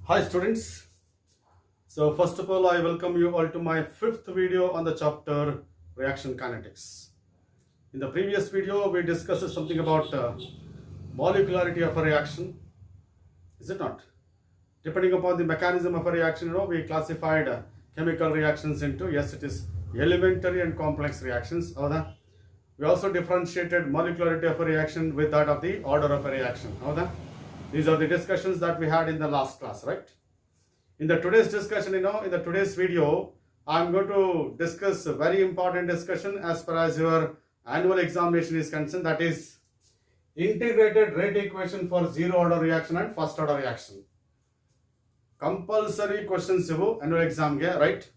Hi students. So first of all, I welcome you all to my fifth video on the chapter reaction kinetics. In the previous video, we discussed something about molecularity of a reaction. Is it not? Depending upon the mechanism of a reaction, we classified chemical reactions into, yes, it is elementary and complex reactions. We also differentiated molecularity of a reaction with that of the order of a reaction. These are the discussions that we had in the last class, right? In the today's discussion, in the today's video, I'm going to discuss a very important discussion as far as your annual examination is concerned. That is integrated rate equation for zero order reaction and first order reaction. Compulsory questions annual exam, right?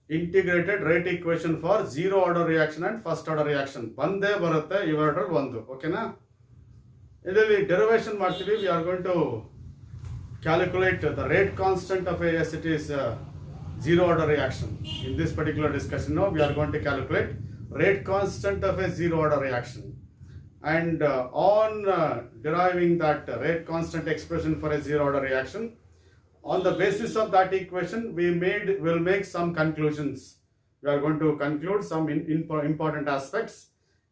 Integrated rate equation for zero order reaction and first order reaction. Bande barutte iveradರಲ್ಲಿ ಒಂದು, ಓಕೆನಾ? ಇದರಲ್ಲಿ derivation ಮಾಡ್ತೀವಿ. We are going to calculate the rate constant of a, yes, it is zero order reaction. In this particular discussion, we are going to calculate rate constant of a zero order reaction. And on deriving that rate constant expression for a zero order reaction, on the basis of that equation, will make some conclusions. We are going to conclude some important aspects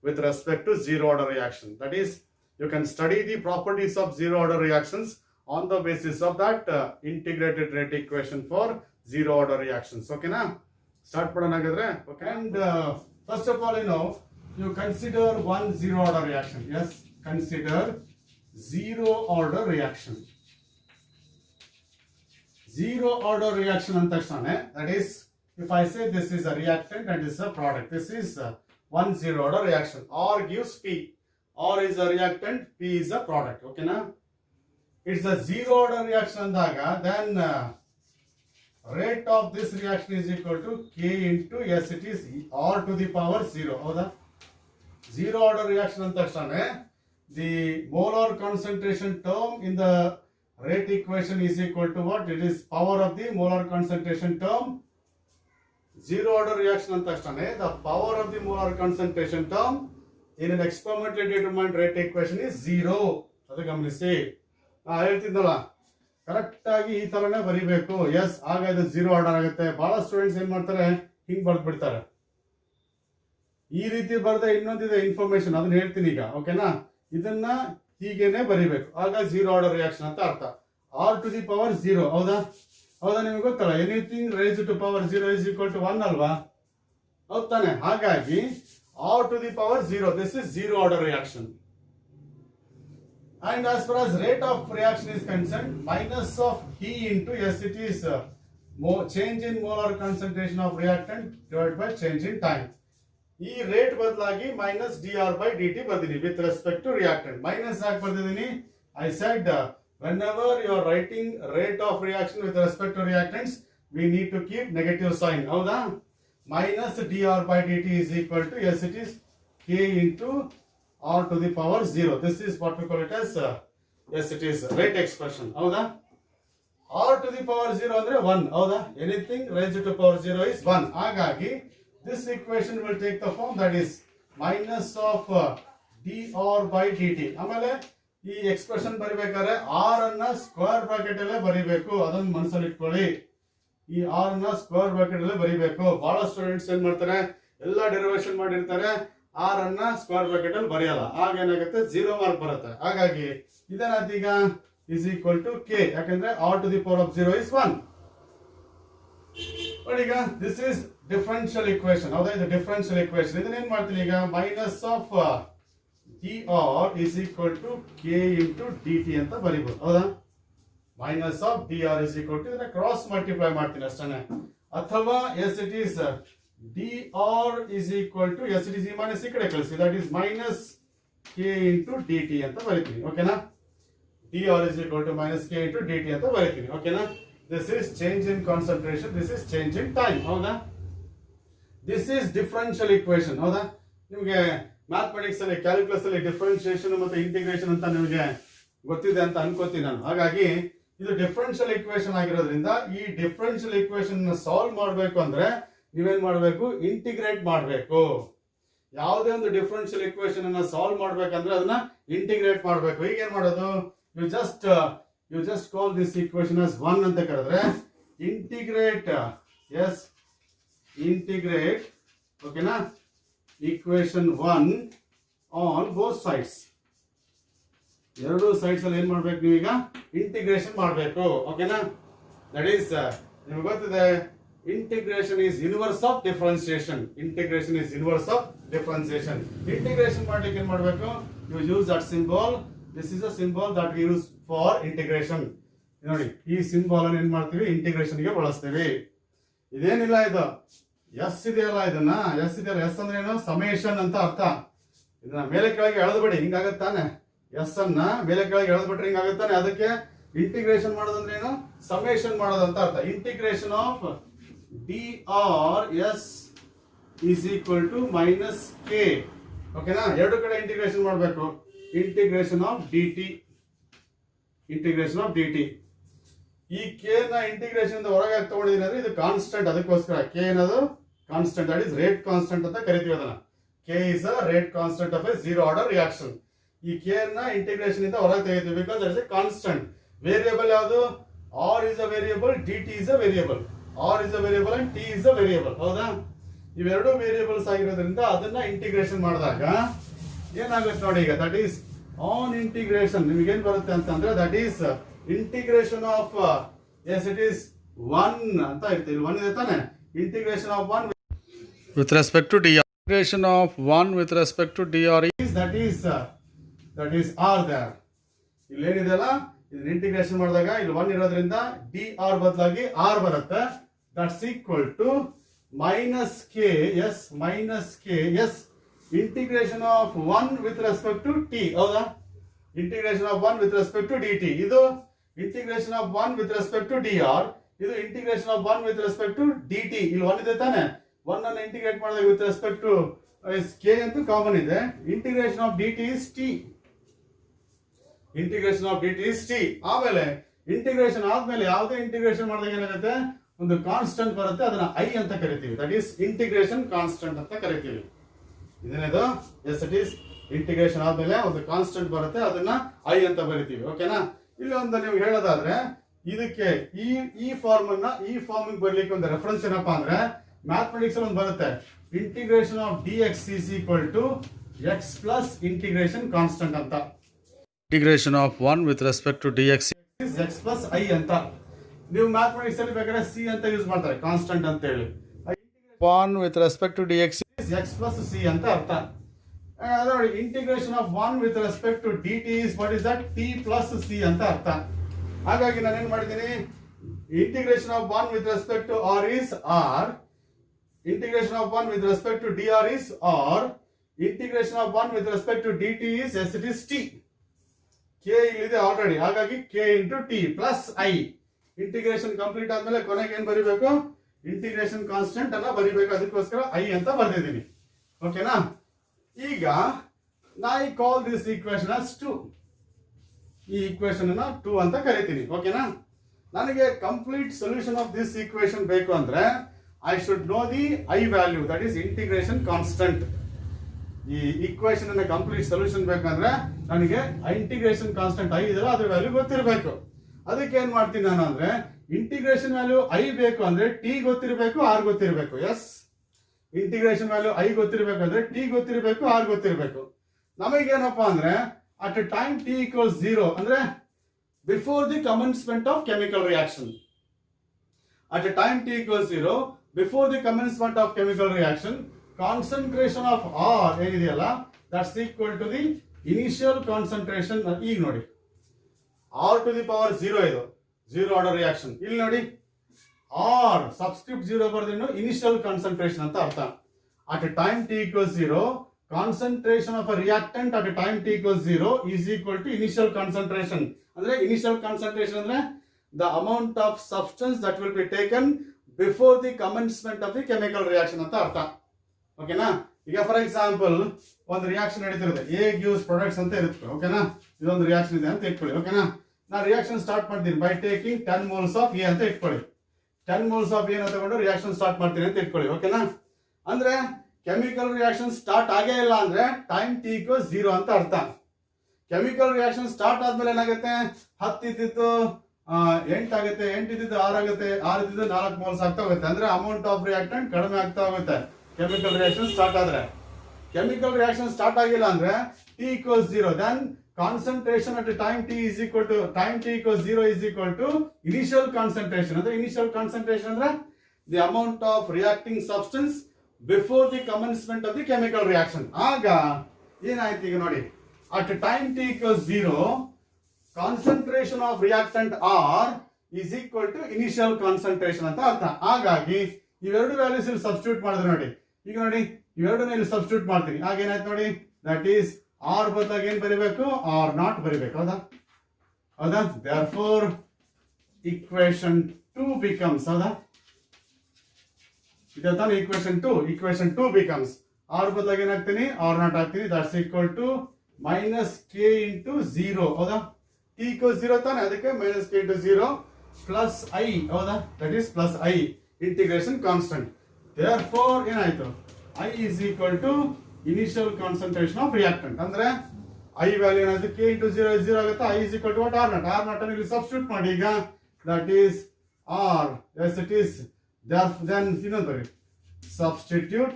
with respect to zero order reaction. That is, you can study the properties of zero order reactions on the basis of that integrated rate equation for zero order reactions. Okay, na? Start padanagadre. Okay. And first of all, you consider one zero order reaction. Yes, consider zero order reaction. Zero order reaction antashane. That is, if I say this is a reactant and this is a product, this is one zero order reaction. R gives P. R is a reactant, P is a product. Okay, na? It's a zero order reaction andaga, then rate of this reaction is equal to K into, yes, it is R to the power 0. Howda? Zero order reaction antashane, the molar concentration term in the rate equation is equal to what? It is power of the molar concentration term. Zero order reaction antashane, the power of the molar concentration term in an experimentally determined rate equation is 0. Adu gamanisi. ಹೇಳ್ತಿದ್ದಲ್ಲ, correct ಆಗಿ ಈ ತರನೇ ಬರೀಬೇಕು. S, ಆಗ ಇದು zero order ಆಗುತ್ತೆ. ಬಹಳ students ಏನ್ ಮಾಡ್ತಾರೆ, ಹಿಂಗ್ ಬರ್ದ್ಬಿಡ್ತಾರೆ. ಈ ರೀತಿ ಬರ್ದೆ ಇನ್ನೊಂದಿದೆ ಇನ್ಫಾರ್ಮೇಶನ್, ಅದನ್ನ ಹೇಳ್ತೀನಿ ಈಗ. ಓಕೆನಾ? ಇದನ್ನ ಹೀಗೇನೆ ಬರೀಬೇಕು, ಆಗ ಜೀರೋ ಆರ್ಡರ್ ರಿಯಾಕ್ಷನ್ ಅಂತ ಅರ್ಥ. R to the power 0. ಹೌದಾ? ನಿಮ್ಗೆ ಗೊತ್ತಲ್ಲ, anything raise to power 0 is equal to 1 ಅಲ್ವಾ? ಹೌದ್ ತಾನೆ? ಹಾಗಾಗಿ R to the power 0, this is zero order reaction. And as far as rate of reaction is concerned, minus of E into, yes, it is change in molar concentration of reactant divided by change in time. E rate badlagi minus dr by dt badini with respect to reactant. Minus ಯಾಕೆ ಬರ್ದಿದ್ದೀನಿ? I said whenever you are writing rate of reaction with respect to reactants, we need to keep negative sign. ಹೌದಾ? Minus dr by dt is equal to, yes, it is K into R to the power 0. This is what we call it as, yes, it is rate expression. Howda? R to the power 0 andre 1. Howda? Anything raised to power 0 is 1. Hagagi, this equation will take the form that is minus of dr by dt. ಆಮೇಲೆ ಈ expression ಬರಿಬೇಕಾದ್ರೆ r ಅನ್ನ square bracket ಅಲ್ಲೇ ಬರಿಬೇಕು. ಅದನ್ನ ಮನಸ್ಸಲ್ಲಿ ಇಟ್ಕೊಳ್ಳಿ. ಈ r ಅನ್ನ ಸ್ಕ್ವೇರ್ ಬ್ರಾಕೆಟ್ ಅಲ್ಲೇ ಬರಿಬೇಕು. ಬಹಳ ಸ್ಟೂಡೆಂಟ್ಸ್ ಏನ್ ಮಾಡ್ತಾರೆ, ಎಲ್ಲ ಡೆರಿವೇಶನ್ ಮಾಡಿರ್ತಾರೆ, ಆರ್ ಅನ್ನ ಸ್ಕ್ವೇರ್ ಬ್ರಾಕೆಟ್ ಅಲ್ಲಿ ಬರೆಯಲ್ಲ. ಆಗ ಏನಾಗುತ್ತೆ, 0 ಮಾರ್ಕ್ ಬರುತ್ತೆ. ಹಾಗಾಗಿ ಇದನ್ನ ಇಸ್ ಈಕ್ವಲ್ ಟು ಕೆ, ಯಾಕಂದ್ರೆ R to the power of 0 is 1. ಈಗ ದಿಸ್ ಇಸ್ ಡಿಫರೆನ್ಷಿಯಲ್ ಇಕ್ವೇಶನ್. ಹೌದಾ? ಇದು ಡಿಫರೆನ್ಷಿಯಲ್ ಇಕ್ವೇಶನ್. ಇದನ್ನ ಏನ್ ಮಾಡ್ತೀನಿ ಈಗ, minus of D R is equal to K into D T ಅಂತ ಬರೀಬಹುದು. ಹೌದಾ? Minus of D R is equal to ಇದನ್ನ ಕ್ರಾಸ್ ಮಲ್ಟಿಪ್ಲೈ ಮಾಡ್ತೀನಿ ಅಷ್ಟೇ. ಅಥವಾ as it is dr is equal to, yes, it is e minus ಈ ಕಡೆ ಕಳಿಸಿ, that is minus k into dt ಅಂತ ಬರೀತೀನಿ. ಓಕೆನಾ? dr is equal to minus k into dt ಅಂತ ಬರೀತೀನಿ. ಓಕೆನಾ? This is change in concentration, this is change in time. ಹೌದಾ? This is differential equation. ಹೌದಾ? ನಿಮಗೆ ಮ್ಯಾಥಮೆಟಿಕ್ಸ್ ಅಲ್ಲಿ, ಕ್ಯಾಲ್ಕುಲಸ್ ಅಲ್ಲಿ ಡಿಫರೆನ್ಶಿಯೇಷನ್ ಮತ್ತು ಇಂಟಿಗ್ರೇಷನ್ ಅಂತ ನಿಮಗೆ ಗೊತ್ತಿದೆ ಅಂತ ಅನ್ಕೋತೀನಿ ನಾನು. ಹಾಗಾಗಿ ಇದು ಡಿಫರೆನ್ಷಿಯಲ್ ಇಕ್ವೇಶನ್ ಆಗಿರೋದ್ರಿಂದ ಈ ಡಿಫರೆನ್ಷಿಯಲ್ ಇಕ್ವೇಶನ್ ಸಾಲ್ವ್ ಮಾಡಬೇಕು ಅಂದ್ರೆ ನೀವೇನ್ ಮಾಡಬೇಕು, ಇಂಟಿಗ್ರೇಟ್ ಮಾಡಬೇಕು. ಯಾವುದೇ ಒಂದು ಡಿಫರೆನ್ಷಿಯಲ್ ಇಕ್ವೇಶನ್ ಅನ್ನ ಸಾಲ್ವ್ ಮಾಡ್ಬೇಕಂದ್ರೆ ಅದನ್ನ ಇಂಟಿಗ್ರೇಟ್ ಮಾಡಬೇಕು. ಈಗ ಏನ್ ಮಾಡೋದು, you just you just call this equation as 1 ಅಂತ ಕರೆದ್ರೆ integrate integrate ಓಕೆನಾ equation 1 on both sides. ಎರಡು ಸೈಡ್ಸ್ ಅಲ್ಲಿ ಏನ್ ಮಾಡ್ಬೇಕು ನೀವೀಗ ಇಂಟಿಗ್ರೇಷನ್ ಮಾಡಬೇಕು ಓಕೆನಾ. ದಟ್ ಈಸ್ ನಿಮಗೆ ಗೊತ್ತಿದೆ integration is inverse of differentiation. Integration is inverse of differentiation. Integration ಮಾಡ್ಲಿಕ್ಕೆ ಏನ್ ಮಾಡಬೇಕು, you use that symbol. This is a symbol that we use for integration. ನೋಡಿ ಈ ಸಿಂಬಲ್ ಅನ್ನು ಏನ್ ಮಾಡ್ತೀವಿ ಇಂಟಿಗ್ರೇಷನ್ ಗೆ ಬಳಸ್ತೀವಿ. ಇದೇನಿಲ್ಲ ಇದು ಎಸ್ ಇದೆಯಲ್ಲ, ಇದನ್ನ ಎಸ್ ಇದೆಯಲ್ಲ, ಎಸ್ ಅಂದ್ರೆ ಏನು ಸಮೇಷನ್ ಅಂತ ಅರ್ಥ. ಇದನ್ನ ಮೇಲೆ ಕೆಳಗೆ ಎಳೆದ್ಬಿಡಿ ಹಿಂಗಾಗತ್ತಾನೆ. ಎಸ್ ಅನ್ನ ಮೇಲೆ ಕೆಳಗೆ ಎಳೆದ್ಬಿಟ್ರೆ ಹಿಂಗಾಗತ್ತಾನೆ. ಅದಕ್ಕೆ ಇಂಟಿಗ್ರೇಷನ್ ಮಾಡೋದಂದ್ರೆ ಏನು ಸಮೇಷನ್ ಮಾಡೋದಂತ ಅರ್ಥ. Integration of D R as is equal to minus K ಓಕೆನಾ. ಎರಡು ಕಡೆ ಇಂಟಿಗ್ರೇಷನ್ ಮಾಡಬೇಕು. Integration of D T, integration of D T. ಈ ಕೆ ನ ಇಂಟಿಗ್ರೇಷನ್ ಹೊರಗೆ ತಗೊಂಡಿದ್ದೀನಿ ಅಂದ್ರೆ ಇದು ಕಾನ್ಸ್ಟೆಂಟ್, ಅದಕ್ಕೋಸ್ಕರ ಕೆ ಅನ್ನೋದು constant, that is rate constant ಅಂತ ಕರಿತೀವಿ ಅದನ್ನ. K is a rate constant of a zero order reaction. ಈ ಕೆ ನ ಇಂಟಿಗ್ರೇಷನ್ ಇಂದ ಹೊರಗೆ ತೆಗಿತೀವಿ because that is a constant. Variable ಯಾವುದು, R is a variable, D T is a variable. R is a variable and T is a variable. ಹೌದಾ, ಇವೆರಡು variables ಆಗಿರೋದ್ರಿಂದ ಅದನ್ನ ಇಂಟಿಗ್ರೇಷನ್ ಮಾಡಿದಾಗ ಏನಾಗುತ್ತೆ ನೋಡಿ ಈಗ, ದಟ್ ಈಸ್ ಆನ್ ಇಂಟಿಗ್ರೇಷನ್ ನಿಮಗೆ ಏನ್ ಬರುತ್ತೆ ಅಂತಂದ್ರೆ that is integration of as it is 1 ಅಂತ ಇರುತ್ತೆ. ಇಲ್ಲಿ 1 ಇದೆ ತಾನೆ. Integration of 1 with respect to dr, integration of 1 with respect to dr is that is r there. ಇಲ್ಲಿ ಏನಿದೆಲ್ಲ ಇದನ್ನ ಇಂಟಿಗ್ರೇಷನ್ ಮಾಡಿದಾಗ ಇಲ್ಲಿ 1 ಇರೋದ್ರಿಂದ dr ಬದಲಾಗಿ r ಬರುತ್ತೆ. That's equal to minus K S integration of 1 with respect to T. ಹೌದಾ, integration of 1 with respect to dt. ಇದು integration of 1 with respect to dr. ಇದು integration of 1 with respect to dt. ಇಲ್ಲಿ 1 ಇದೆ ತಾನೆ. 1 ಅನ್ನು integrate ಮಾಡಿದಾಗ with respect to K ಅಂತೂ common ಇದೆ. Integration of dt is t. Integration of dt is t. ಆಮೇಲೆ ಇಂಟಿಗ್ರೇಷನ್ ಆದ್ಮೇಲೆ ಯಾವುದೇ ಇಂಟಿಗ್ರೇಷನ್ ಮಾಡಿದಾಗ ಏನಾಗುತ್ತೆ, ಒಂದು ಕಾನ್ಸ್ಟೆಂಟ್ ಬರುತ್ತೆ, ಅದನ್ನ ಐ ಅಂತ ಕರಿತೀವಿ. ದಟ್ ಈಸ್ ಇಂಟಿಗ್ರೇಷನ್ ಕಾನ್ಸ್ಟೆಂಟ್ ಅಂತ ಕರಿತೀವಿ. ಇದೇನಿದು ಎಸ್ ಇಟ್ ಈಸ್ ಇಂಟಿಗ್ರೇಷನ್ ಆದ್ಮೇಲೆ ಒಂದು ಕಾನ್ಸ್ಟೆಂಟ್ ಬರುತ್ತೆ, ಅದನ್ನ ಐ ಅಂತ ಬರಿತೀವಿ ಓಕೆನಾ. ಇಲ್ಲಿ ಒಂದು ನೀವು ಹೇಳೋದಾದ್ರೆ ಇದಕ್ಕೆ ಈ ಫಾರ್ಮ್ ಬರ್ಲಿಕ್ಕೆ ಒಂದು ರೆಫರೆನ್ಸ್ ಏನಪ್ಪಾ ಅಂದ್ರೆ ಮ್ಯಾಥಮೆಟಿಕ್ಸ್ ಅಲ್ಲಿ ಒಂದು ಬರುತ್ತೆ. Integration of D X is equal to X plus integration constant ಅಂತ. Integration of 1 with respect to D X is X plus I ಅಂತ. ನೀವು ಮ್ಯಾಥಮೆಟಿಕ್ಸ್ ಅಲ್ಲಿ ಬೇಕಾದ್ರೆ ಸಿ ಅಂತ ಯೂಸ್ ಮಾಡ್ತಾರೆ ಕಾನ್ಸ್ಟೆಂಟ್ ಅಂತ ಹೇಳಿ. 1 with respect to D X is X plus C ಅಂತ ಅರ್ಥ. ನೋಡಿ integration of 1 with respect to D T is what is that T plus C ಅಂತ ಅರ್ಥ. ಹಾಗಾಗಿ ನಾನು ಏನ್ ಮಾಡಿದ್ದೀನಿ, integration of 1 with respect to R is R, integration of 1 with respect to dr is r, integration of 1 with respect to dt is s it is t. k ಇಲ್ಲಿದೆ already, ಹಾಗಾಗಿ k into t plus i. Integration complete ಆದ್ಮೇಲೆ ಕೊನೆಗೆ ಏನ್ ಬರಿಬೇಕು, integration constant ಅನ್ನ ಬರಿಬೇಕು. ಅದಕ್ಕೋಸ್ಕರ i ಅಂತ ಬರ್ದಿದ್ದೀನಿ ಓಕೆನಾ. ಈಗ I call this equation as 2. ಈ ಈಕ್ವೇಶನ್ ಅನ್ನ 2 ಅಂತ ಕರಿತೀನಿ ಓಕೆನಾ. ನನಗೆ complete solution of this equation ಬೇಕು ಅಂದ್ರೆ I should know the I value, that is integration constant. ಈ ಈಕ್ವೇಶನ್ ಅನ್ನ ಕಂಪ್ಲೀಟ್ ಸೊಲ್ಯೂಷನ್ ಬೇಕಂದ್ರೆ ನನಗೆ ಇಂಟಿಗ್ರೇಷನ್ ಕಾನ್ಸ್ಟೆಂಟ್ ಐ ಇದೆಲ್ಲ ಅದ್ರ ವ್ಯಾಲ್ಯೂ ಗೊತ್ತಿರಬೇಕು. ಅದಕ್ಕೆ ಏನ್ ಮಾಡ್ತೀನಿ ನಾನು ಅಂದ್ರೆ ಇಂಟಿಗ್ರೇಷನ್ ವ್ಯಾಲ್ಯೂ ಐ ಬೇಕು ಅಂದ್ರೆ ಟಿ ಗೊತ್ತಿರಬೇಕು, ಆರ್ ಗೊತ್ತಿರಬೇಕು. ಎಸ್, ಇಂಟಿಗ್ರೇಷನ್ ವ್ಯಾಲ್ಯೂ ಐ ಗೊತ್ತಿರಬೇಕಂದ್ರೆ ಟಿ ಗೊತ್ತಿರಬೇಕು, ಆರ್ ಗೊತ್ತಿರಬೇಕು. ನಮಗೇನಪ್ಪಾ ಅಂದ್ರೆ ಅಟ್ ಟೈಮ್ ಟಿ ಈಕ್ವಲ್ಸ್ 0 ಅಂದ್ರೆ before the commencement of chemical reaction. At a time t equals 0, before the commencement of chemical reaction, concentration of R ಏನಿದೆಯಲ್ಲ that's equal to the initial concentration. ಈಗ ನೋಡಿ R to the power 0 ಇದು zero order reaction. ಇಲ್ಲಿ ನೋಡಿ R subscript 0 ಬರ್ದೇನು initial concentration ಅಂತ ಅರ್ಥ. At a time t equals 0, concentration of a reactant at a time t equals 0 is equal to initial concentration. ಅಂದ್ರೆ initial concentration ಅಂದ್ರೆ the amount of substance that will be taken before the commencement of the chemical reaction ಅಂತ ಅರ್ಥ ಓಕೆನಾ. ಈಗ for example ಒಂದು reaction ನಡೀತಿರುತ್ತೆ, A gives products ಅಂತ ಇರುತ್ತೆ ಓಕೆನಾ. ಇದೊಂದು ರಿಯಾಕ್ಷನ್ ಇದೆ ಅಂತ ಇಟ್ಕೊಳ್ಳಿ ಓಕೆನಾ. ನಾನು ರಿಯಾಕ್ಷನ್ ಸ್ಟಾರ್ಟ್ ಮಾಡ್ತೀನಿ by taking 10 moles of A ಅಂತ ಇಟ್ಕೊಳ್ಳಿ. 10 moles ಆಫ್ ಎ ತಗೊಂಡು ರಿಯಾಕ್ಷನ್ ಸ್ಟಾರ್ಟ್ ಮಾಡ್ತೀನಿ ಅಂತ ಇಟ್ಕೊಳ್ಳಿ ಓಕೆನಾ. ಅಂದ್ರೆ ಕೆಮಿಕಲ್ ರಿಯಾಕ್ಷನ್ ಸ್ಟಾರ್ಟ್ ಆಗೇ ಇಲ್ಲ ಅಂದ್ರೆ ಟೈಮ್ ಟಿ ಈಕ್ವಲ್ಸ್ 0 ಅಂತ ಅರ್ಥ. ಕೆಮಿಕಲ್ ರಿಯಾಕ್ಷನ್ ಸ್ಟಾರ್ಟ್ ಆದ್ಮೇಲೆ ಏನಾಗುತ್ತೆ 10 ಇದ್ದಿತ್ತು 8 ಆಗುತ್ತೆ, 8 ಇದ್ದಿದ್ದು 6 ಆಗುತ್ತೆ, 6 ಇದ್ದಿದ್ದು 4 ಮೋಲ್ಸ್ ಆಗ್ತಾ ಹೋಗುತ್ತೆ. ಅಂದ್ರೆ ಅಮೌಂಟ್ ಆಫ್ ರಿಯಾಕ್ಟೆಂಟ್ ಕಡಿಮೆ ಆಗ್ತಾ ಹೋಗುತ್ತೆ ಕೆಮಿಕಲ್ ರಿಯಾಕ್ಷನ್ ಸ್ಟಾರ್ಟ್ ಆದ್ರೆ. ಕೆಮಿಕಲ್ ರಿಯಾಕ್ಷನ್ ಸ್ಟಾರ್ಟ್ ಆಗಿಲ್ಲ ಅಂದ್ರೆ T equals 0, then concentration at time T is equal to time T equals 0 is equal to initial concentration. ಅಂದ್ರೆ initial concentration ಅಂದ್ರೆ the amount of reacting substance before the commencement of the chemical reaction. ಆಗ ಏನಾಯ್ತು ಈಗ ನೋಡಿ, at time T equals 0 concentration of reactant R is equal to initial concentration ಅಂತ ಅರ್ಥ. ಹಾಗಾಗಿ ಇವೆರಡು ವ್ಯಾಲ್ಯೂಸ್ ಇಲ್ಲಿ ಸಬ್ಸ್ಟಿಟ್ಯೂಟ್ ಮಾಡಿದ್ರೆ ನೋಡಿ, ಈಗ ನೋಡಿ ಇವೆರಡನ್ನ ಇಲ್ಲಿ ಸಬ್ಸ್ಟಿಟ್ಯೂಟ್ ಮಾಡ್ತೀನಿ. ಆಗ ಏನಾಯ್ತು ನೋಡಿ, ದಟ್ ಈಸ್ ಆರ್ ಬದಲಾಗಿ ಏನ್ ಬರಿಬೇಕು, ಆರ್ ನಾಟ್ ಬರಿಬೇಕು. ಹೌದಾ ಹೌದಾ therefore equation 2 becomes, ಹೌದಾ ಇದೆ ತಾನೆ equation 2 becomes ಆರ್ ಬದಲಾಗಿ ಏನಾಗ್ತೀನಿ, ಆರ್ ನಾಟ್ ಹಾಕ್ತೀನಿ, that's equal to minus K into 0. ಹೌದಾ T equals 0 ತಾನೆ, ಅದಕ್ಕೆ minus K into 0 plus I. ಹೌದಾ that is plus I integration constant. therefore ಏನಾಯ್ತು, I is equal to initial concentration of reactant. ಅಂದ್ರೆ I value ಏನಾಯ್ತು, K into 0 is 0 ಆಗುತ್ತೆ. I is equal to what, R naught. R naught ಅನ್ನು ಇಲ್ಲಿ substitute ಮಾಡಿ ಈಗ, that is R, yes it is, then ಇನ್ನೊಂದು ಬರಿ substitute,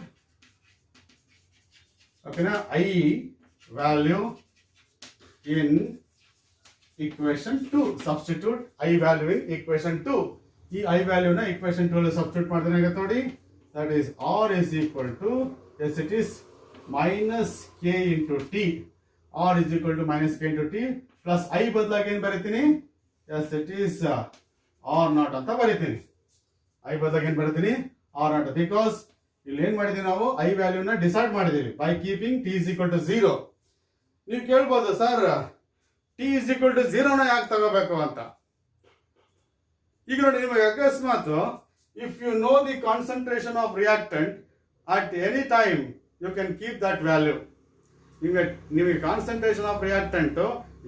ಓಕೆನಾ, I value in equation 2, substitute I value in equation 2. ಈ I value ನ equation 2 ಅಲ್ಲಿ ಸಬ್ಸ್ಟಿಟ್ಯೂಟ್ ಮಾಡಿದ್ರೆ ಏನಾಗುತ್ತೆ ನೋಡಿ, that is R is equal to, yes it is, minus K into T. R is equal to minus K into T plus I ಬದಲಾಗಿ ಏನು ಬರೀತೀನಿ, yes it is R naught ಅಂತ ಬರೀತೀನಿ. I ಬದಲಾಗಿ ಏನು ಬರೀತೀನಿ, R naught, because ಇಲ್ಲಿ ಏನ್ ಮಾಡಿದೀವಿ ನಾವು, I ವ್ಯಾಲ್ಯೂ ನ ಡಿಸೈಡ್ ಮಾಡಿದೀವಿ by keeping T is equal to 0. ನೀವು ಕೇಳ್ಬೋದು sir T is equal to 0 ನ ಯಾಕೆ ತಗೋಬೇಕು ಅಂತ. ಈಗ ನೋಡಿ ನಿಮಗೆ ಅಕಸ್ಮಾತ್ if you know the concentration of reactant at any time you can keep that value. ನಿಮಗೆ ಕಾನ್ಸಂಟ್ರೇಷನ್ ಆಫ್ ರಿಯಾಕ್ಟೆಂಟ್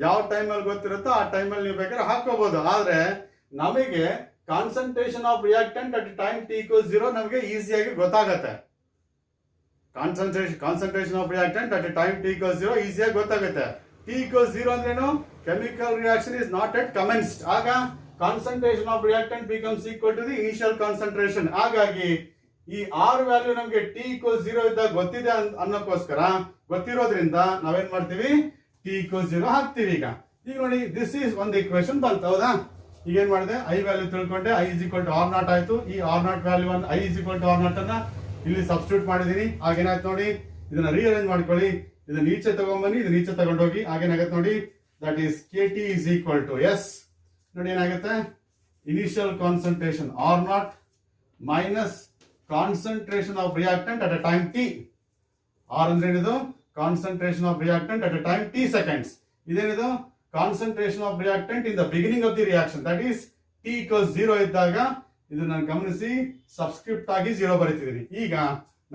ಯಾವ ಟೈಮಲ್ಲಿ ಗೊತ್ತಿರುತ್ತೋ ಆ ಟೈಮಲ್ಲಿ ನೀವು ಬೇಕಾದ್ರೆ ಹಾಕೋಬಹುದು. ಆದ್ರೆ ನಮಗೆ concentration of reactant at time T equals 0 ನಮಗೆ ಈಸಿಯಾಗಿ ಗೊತ್ತಾಗತ್ತೆ. Concentration of reactant at time T equals 0 ಈಸಿಯಾಗಿ ಗೊತ್ತಾಗುತ್ತೆ. T equals 0 ಅಂದ್ರೇನು, chemical reaction is not yet commenced. ಆಗ concentration of reactant becomes equal to the initial concentration. ಹಾಗಾಗಿ ಈ R value ನಮಗೆ T equals 0 ಇದ್ದಾಗ ಗೊತ್ತಿದೆ ಅನ್ನೋಕ್ಕೋಸ್ಕರ, ಗೊತ್ತಿರೋದ್ರಿಂದ ನಾವೇನ್ ಮಾಡ್ತೀವಿ, T equals 0 ಹಾಕ್ತೀವಿ. ಈಗ ನೋಡಿ ದಿಸ್ ಈಸ್ ಒಂದು ಇಕ್ವೇಶನ್ ಬಂತು. ಹೌದಾ, ಈಗ ಏನ್ ಮಾಡಿದೆ, I ವ್ಯಾಲ್ಯೂ ತಿಳ್ಕೊಂಡೆ, I is equal to R naught ಆಯ್ತು. ಈ R naught ವ್ಯಾಲ್ಯೂ ಅನ್ನು I is equal to R naught ಅನ್ನ ಇಲ್ಲಿ ಸಬ್ಸ್ಟಿಟ್ಯೂಟ್ ಮಾಡಿದೀನಿ. ಆಗೇನಾಯ್ತು ನೋಡಿ, ಇದನ್ನ ರೀಅರೇಂಜ್ ಮಾಡ್ಕೊಳ್ಳಿ, ಇದನ್ನ ಈಚೆ ತಗೊಂಡ್ಬನ್ನಿ, ಇದನ್ನ ಈಚೆ ತಗೊಂಡೋಗಿ, ಆಗೇನಾಗತ್ತೆ ನೋಡಿ, that is KT is equal to, yes ನೋಡಿ ಏನಾಗುತ್ತೆ, initial concentration R naught minus concentration of reactant at a time T. R ಅಂದ್ರೆ ಏನಿದು, concentration of reactant at a time T seconds. ಇದೇನಿದು, concentration of reactant in the beginning of the reaction, that is T equals 0 ಇದ್ದಾಗ. ಇದನ್ನ ಗಮನಿಸಿ, subscript ಆಗಿ 0 ಬರೀತಿದ್ದೀನಿ. ಈಗ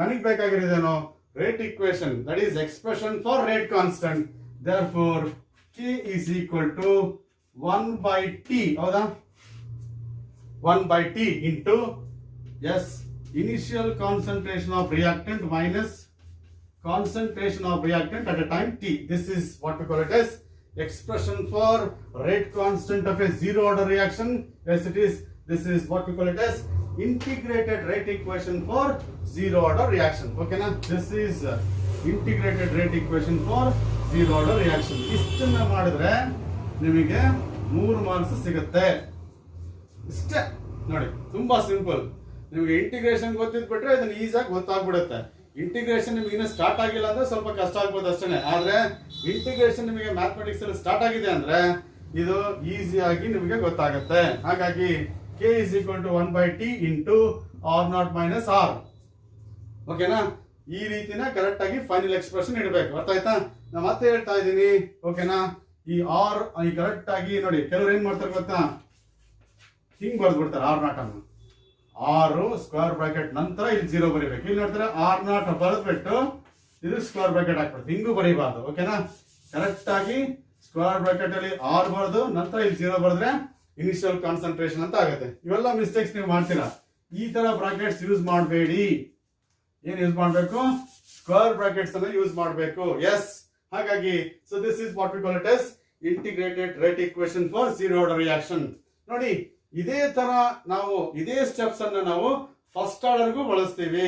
ನನಗೆ ಬೇಕಾಗಿರೋದೇನು, rate equation, that is expression for rate constant. therefore K is equal to 1 by T. ಹೌದಾ, 1 by T into, yes, initial concentration of reactant minus concentration of reactant at a time T. This is what we call it as expression for rate constant of a zero order reaction. Yes it is, this is what we call it as integrated rate equation for zero order reaction. Okay na, this is integrated rate equation for zero order reaction. ಇಷ್ಟನ್ನ ಮಾಡಿದ್ರೆ ನಿಮಗೆ 3 marks ಸಿಗುತ್ತೆ. ಇಷ್ಟೇ ನೋಡಿ, ತುಂಬಾ simple. ನಿಮಗೆ integration ಗೊತ್ತಿದ್ಬಿಟ್ರೆ ಇದನ್ನ ಈಸಿಯಾಗಿ ಗೊತ್ತಾಗ್ಬಿಡುತ್ತೆ. ಇಂಟಿಗ್ರೇಷನ್ ನಿಮಗೆ ಇನ್ನೂ ಸ್ಟಾರ್ಟ್ ಆಗಿಲ್ಲ ಅಂದ್ರೆ ಸ್ವಲ್ಪ ಕಷ್ಟ ಆಗ್ಬೋದು ಅಷ್ಟೇ. ಆದ್ರೆ ಇಂಟಿಗ್ರೇಷನ್ ನಿಮಗೆ ಮ್ಯಾಥಮೆಟಿಕ್ಸ್ ಅಲ್ಲಿ ಸ್ಟಾರ್ಟ್ ಆಗಿದೆ ಅಂದ್ರೆ ಇದು ಈಸಿಯಾಗಿ ನಿಮಗೆ ಗೊತ್ತಾಗುತ್ತೆ. ಹಾಗಾಗಿ K is equal to 1 by T into R naught minus R. ಓಕೆನಾ, ಈ ರೀತಿನ ಕರೆಕ್ಟ್ ಆಗಿ ಫೈನಲ್ ಎಕ್ಸ್ಪ್ರೆಷನ್ ಇಡಬೇಕು. ಅರ್ಥ ಆಯ್ತಾ? ನಾ ಮತ್ತೆ ಹೇಳ್ತಾ ಇದ್ದೀನಿ. ಓಕೆನಾ, ಈ ಆರ್ ಈ ಕರೆಕ್ಟ್ ಆಗಿ ನೋಡಿ, ಕೆಲವರು ಏನ್ ಮಾಡ್ತಾರೆ ಗೊತ್ತಾ, ಹಿಂಗ್ ಬರ್ದ್ಬಿಡ್ತಾರೆ R naught ಅನ್ನು. 6 ಸ್ಕ್ವೇರ್ ಬ್ರಾಕೆಟ್ ನಂತರ ಇಲ್ಲಿ 0 ಬರೀಬೇಕು. ಇಲ್ಲಿ ನೋಡ್ತಾರೆ R naught ಬರೆದ್ಬಿಟ್ಟು ಇದು ಸ್ಕ್ವೇರ್ ಬ್ರಾಕೆಟ್ ಹಾಕ್ಬೇಕು. ಹಿಂಗೂ ಬರೀಬಾರ್ದು. ಓಕೆನಾ, ಕರೆಕ್ಟ್ ಆಗಿ ಸ್ಕ್ವೇರ್ ಬ್ರಾಕೆಟ್ ಅಲ್ಲಿ R ಬರೆದು ನಂತರ ಇಲ್ಲಿ 0 ಬರೆದ್ರೆ ಇನಿಷಿಯಲ್ ಕಾನ್ಸಂಟ್ರೇಷನ್ ಅಂತ ಆಗುತ್ತೆ. ಇವೆಲ್ಲ ಮಿಸ್ಟೇಕ್ಸ್ ನೀವು ಮಾಡ್ತೀರಾ. ಈ ತರ ಬ್ರಾಕೆಟ್ಸ್ ಯೂಸ್ ಮಾಡಬೇಡಿ. ಏನ್ ಯೂಸ್ ಮಾಡಬೇಕು, ಸ್ಕ್ವೇರ್ ಬ್ರಾಕೆಟ್ಸ್ ಅನ್ನ ಯೂಸ್ ಮಾಡಬೇಕು. ಎಸ್, ಹಾಗಾಗಿ so this is what we call it as integrated rate equation for zero order reaction. ನೋಡಿ ಇದೇ ತರ ನಾವು ಇದೇ ಸ್ಟೆಪ್ಸ್ ಅನ್ನ ನಾವು ಫಸ್ಟ್ ಆರ್ಡರ್ಗೂ ಬಳಸ್ತೀವಿ.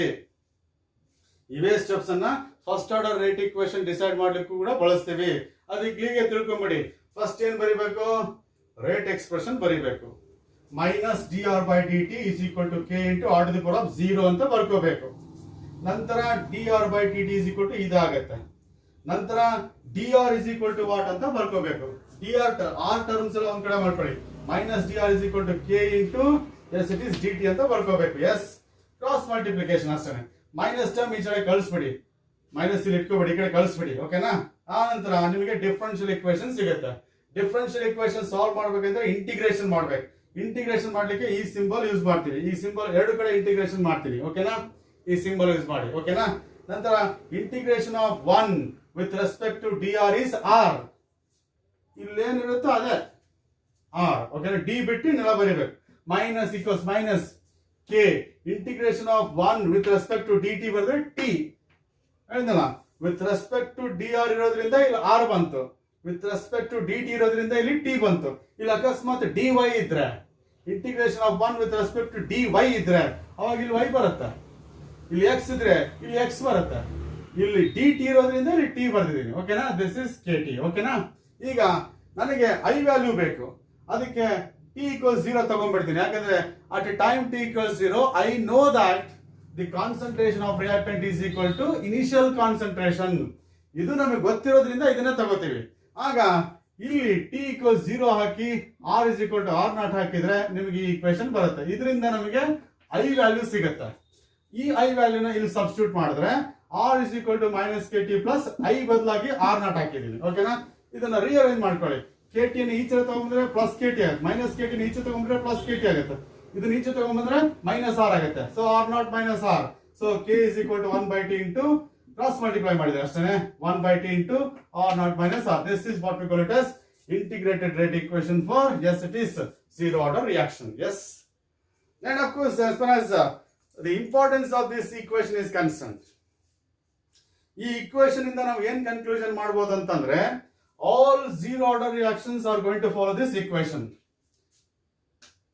ಇವೇ ಸ್ಟೆಪ್ಸ್ ಅನ್ನ first order rate equation decide ಮಾಡ್ಲಿಕ್ಕೂ ಕೂಡ ಬಳಸ್ತೀವಿ. ಅದಕ್ಕೆ ಹೀಗೆ ತಿಳ್ಕೊಂಬಿಡಿ. ಫಸ್ಟ್ ಏನ್ ಬರಿಬೇಕು, ರೇಟ್ ಎಕ್ಸ್ಪ್ರೆಷನ್ ಬರಿಬೇಕು. Minus D R by D T is equal to K into R to the power of 0 ಅಂತ ಬರ್ಕೋಬೇಕು. ನಂತರ D R by T T is equal to ಇದಾಗತ್ತೆ. ನಂತರ D R is equal to what ಅಂತ ಬರ್ಕೋಬೇಕು. D R terms ಎಲ್ಲ ಒಂದ್ ಕಡೆ ಮಾಡ್ಕೊಳ್ಳಿ. Minus D R is equal to K into as it is D T ಅಂತ ಬರ್ಕೋಬೇಕು. ಎಸ್ ಕ್ರಾಸ್ ಮಲ್ಟಿಪ್ಲಿಕೇಶನ್ ಅಷ್ಟೇ. ಮೈನಸ್ ಟರ್ಮ್ ಈ ಕಡೆ ಕಳಿಸ್ಬಿಡಿ, ಮೈನಸ್ ಇಲ್ಲಿ ಇಟ್ಕೋಬೇಡಿ, ಈ ಕಡೆ ಕಳಿಸ್ಬಿಡಿ. ಓಕೆನಾ? ಆ ನಂತರ ನಿಮಗೆ ಡಿಫರೆನ್ಷಿಯಲ್ ಇಕ್ವೇಶನ್ ಸಿಗುತ್ತೆ. ಡಿಫರೆನ್ಷಿಯಲ್ ಇಕ್ವೇಶನ್ ಸಾಲ್ವ್ ಮಾಡ್ಬೇಕಂದ್ರೆ ಇಂಟಿಗ್ರೇಷನ್ ಮಾಡ್ಬೇಕು. ಇಂಟಿಗ್ರೇಷನ್ ಮಾಡ್ಲಿಕ್ಕೆ ಈ ಸಿಂಬಲ್ ಯೂಸ್ ಮಾಡ್ತೀವಿ. ಈ ಸಿಂಬಲ್ ಎರಡು ಕಡೆ ಇಂಟಿಗ್ರೇಷನ್ ಮಾಡ್ತೀವಿ. ಓಕೆನಾ? ಈ ಸಿಂಬಲ್ ಯೂಸ್ ಮಾಡಿ. ಓಕೆನಾ? ನಂತರ integration of 1 with respect to D R is R. ಇಲ್ಲೇನಿರುತ್ತೋ ಅದೇ ಆರ್. ಓಕೆನಾ? ಡಿ ಬಿಟ್ಟು ನೆಲ ಬರೀಬೇಕು. Minus equals minus K. Integration of 1 with respect to D T ಬರೆದ್ರೆ ಟಿ. ಹೇಳಿದಲ್ಲ, with respect to D R ಇರೋದ್ರಿಂದ ಇಲ್ಲಿ ಆರ್ ಬಂತು, with respect to D T ಇರೋದ್ರಿಂದ ಇಲ್ಲಿ ಟಿ ಬಂತು. ಇಲ್ಲಿ ಅಕಸ್ಮಾತ್ ಡಿ ವೈ ಇದ್ರೆ, integration of 1 with respect to D Y ಇದ್ರೆ ಅವಾಗ ಇಲ್ಲಿ ವೈ ಬರುತ್ತೆ. ಇಲ್ಲಿ ಎಕ್ಸ್ ಇದ್ರೆ ಇಲ್ಲಿ ಎಕ್ಸ್ ಬರುತ್ತೆ. ಇಲ್ಲಿ ಡಿ ಟಿ ಇರೋದ್ರಿಂದ ಇಲ್ಲಿ ಟಿ ಬರ್ದಿದ್ದೀನಿ. ಓಕೆನಾ? This is K T. ಓಕೆನಾ? ಈಗ ನನಗೆ ಐ ವ್ಯಾಲ್ಯೂ ಬೇಕು. ಅದಕ್ಕೆ ಟಿ ಈಕ್ವಲ್ಸ್ 0 ತಗೊಂಡ್ಬಿಡ್ತೀನಿ. ಯಾಕಂದ್ರೆ at time T equals 0 I know that the concentration of reactant is equal to initial concentration. ಇದು ನಮಗೆ ಗೊತ್ತಿರೋದ್ರಿಂದ ಇದನ್ನ ತಗೋತೀವಿ. ಆಗ ಇಲ್ಲಿ ಟಿ ಈಕ್ವಲ್ಸ್ 0 ಹಾಕಿ R is equal to R naught ಹಾಕಿದ್ರೆ ನಿಮಗೆ ಈ ಇಕ್ವೇಶನ್ ಬರುತ್ತೆ. ಇದರಿಂದ ನಮಗೆ ಐ ವ್ಯಾಲ್ಯೂ ಸಿಗುತ್ತೆ. ಈ ಐ ವ್ಯಾಲ್ಯೂನ ಇಲ್ಲಿ ಸಬ್ಸ್ಟಿಟ್ಯೂಟ್ ಮಾಡಿದ್ರೆ R is equal to minus K T plus I ಬದಲಾಗಿ ಆರ್ ನಾಟ್ ಹಾಕಿದ್ದೀನಿ. ಓಕೆನಾ? ಇದನ್ನ ರಿಅರೇಂಜ್ ಮಾಡ್ಕೊಳ್ಳಿ. ಕೆ ಟಿ ನ ಈಚೆ ತಗೊಂಡ್ರೆ ಪ್ಲಸ್ ಕೆ ಟಿ ಆಗುತ್ತೆ, ಮೈನಸ್ ಕೆ ಟಿ ಈಚೆ ತಗೊಂಡ್ರೆ ಪ್ಲಸ್ ಕೆ ಟಿ ಆಗುತ್ತೆ, ಇದನ್ನ ಈಚೆ ತಗೊಂಡ್ಬಂದ್ರೆ ಮೈನಸ್ ಆರ್ ಆಗುತ್ತೆ. So R naught minus R. So K is equal to 1 by T into cross multiply ಮಾಡಿದ್ರೆ ಅಷ್ಟೇ 1 by T into R naught minus R. This is what we call it as integrated rate equation for, yes, it is zero order reaction. Yes. And of course, as far as the importance of this equation is concerned, ಈ equation ಇಂದ ನಾವು ಏನ್ conclusion ಮಾಡಬಹುದು ಅಂತಂದ್ರೆ, all zero order reactions are going to follow this equation.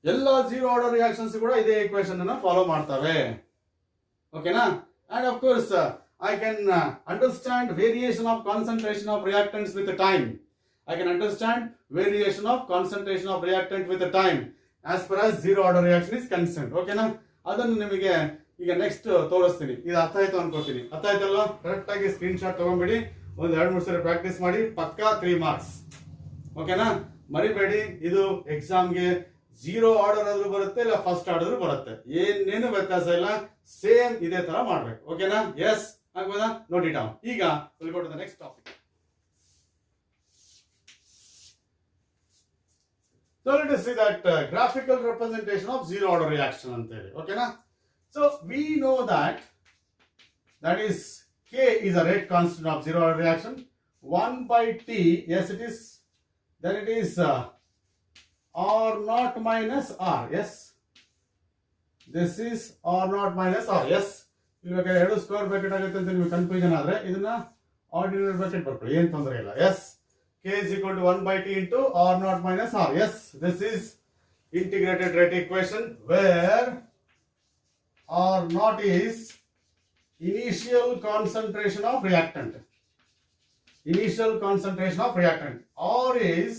ಎಲ್ಲ zero order reactions ಕೂಡ ಇದೇ equation ಅನ್ನು ಫಾಲೋ ಮಾಡ್ತವೆ. ಓಕೆನಾ? And of course, I can understand variation of concentration of reactants with the time. I can understand variation of concentration of reactant with the time as far as zero order reaction is concerned. ಓಕೆನಾ? ಅದನ್ನು ನಿಮಗೆ ಈಗ next ತೋರಿಸ್ತೀನಿ. ಇದು ಅರ್ಥ ಆಯ್ತು ಅನ್ಕೋತೀನಿ. ಅರ್ಥ ಆಯ್ತಲ್ಲ? ಕರೆಕ್ಟ್ ಆಗಿ ಸ್ಕ್ರೀನ್ ಶಾಟ್ ತಗೊಂಡ್ಬಿಡಿ. ಒಂದು 2-3 ಸಲ ಪ್ರಾಕ್ಟೀಸ್ ಮಾಡಿ. ಪಕ್ಕಾ 3 ಮಾರ್ಕ್ಸ್. ಓಕೆನಾ? ಮರಿಬೇಡಿ. ಇದು ಎಕ್ಸಾಮ್ಗೆ 0 ಆರ್ಡರ್ ಆದ್ರೂ ಬರುತ್ತೆ, ಇಲ್ಲ ಫಸ್ಟ್ ಆರ್ಡರ್ ಬರುತ್ತೆ. ಏನೇನು ವ್ಯತ್ಯಾಸ ಇಲ್ಲ. ಸೇಮ್ ಇದೇ ತರ ಮಾಡ್ಬೇಕು. ಓಕೆನಾ? ಎಸ್ ಆಗ್ಬೋದಾ? Note it down. ಈಗ will go to the next topic. So let us see that graphical representation of zero order reaction anteli. Okay na? So we know that is K is a rate constant of zero order reaction. 1 by T, yes it is, then it is R naught minus R. Yes, this is R naught minus R. Yes, ಇವಾಗ ಎರಡು square bracket ಆಗುತ್ತೆ ಅಂತ ನಿಮಗೆ confusion ಆದ್ರೆ ಇದನ್ನ ordinary bracket ಬರ್ಕೊಳ್ಳಿ, ಏನು ತೊಂದರೆ ಇಲ್ಲ. Yes, K is equal to 1 by T into R naught minus R. Yes, this is integrated rate equation where R naught is initial concentration of reactant. Initial concentration of reactant. R is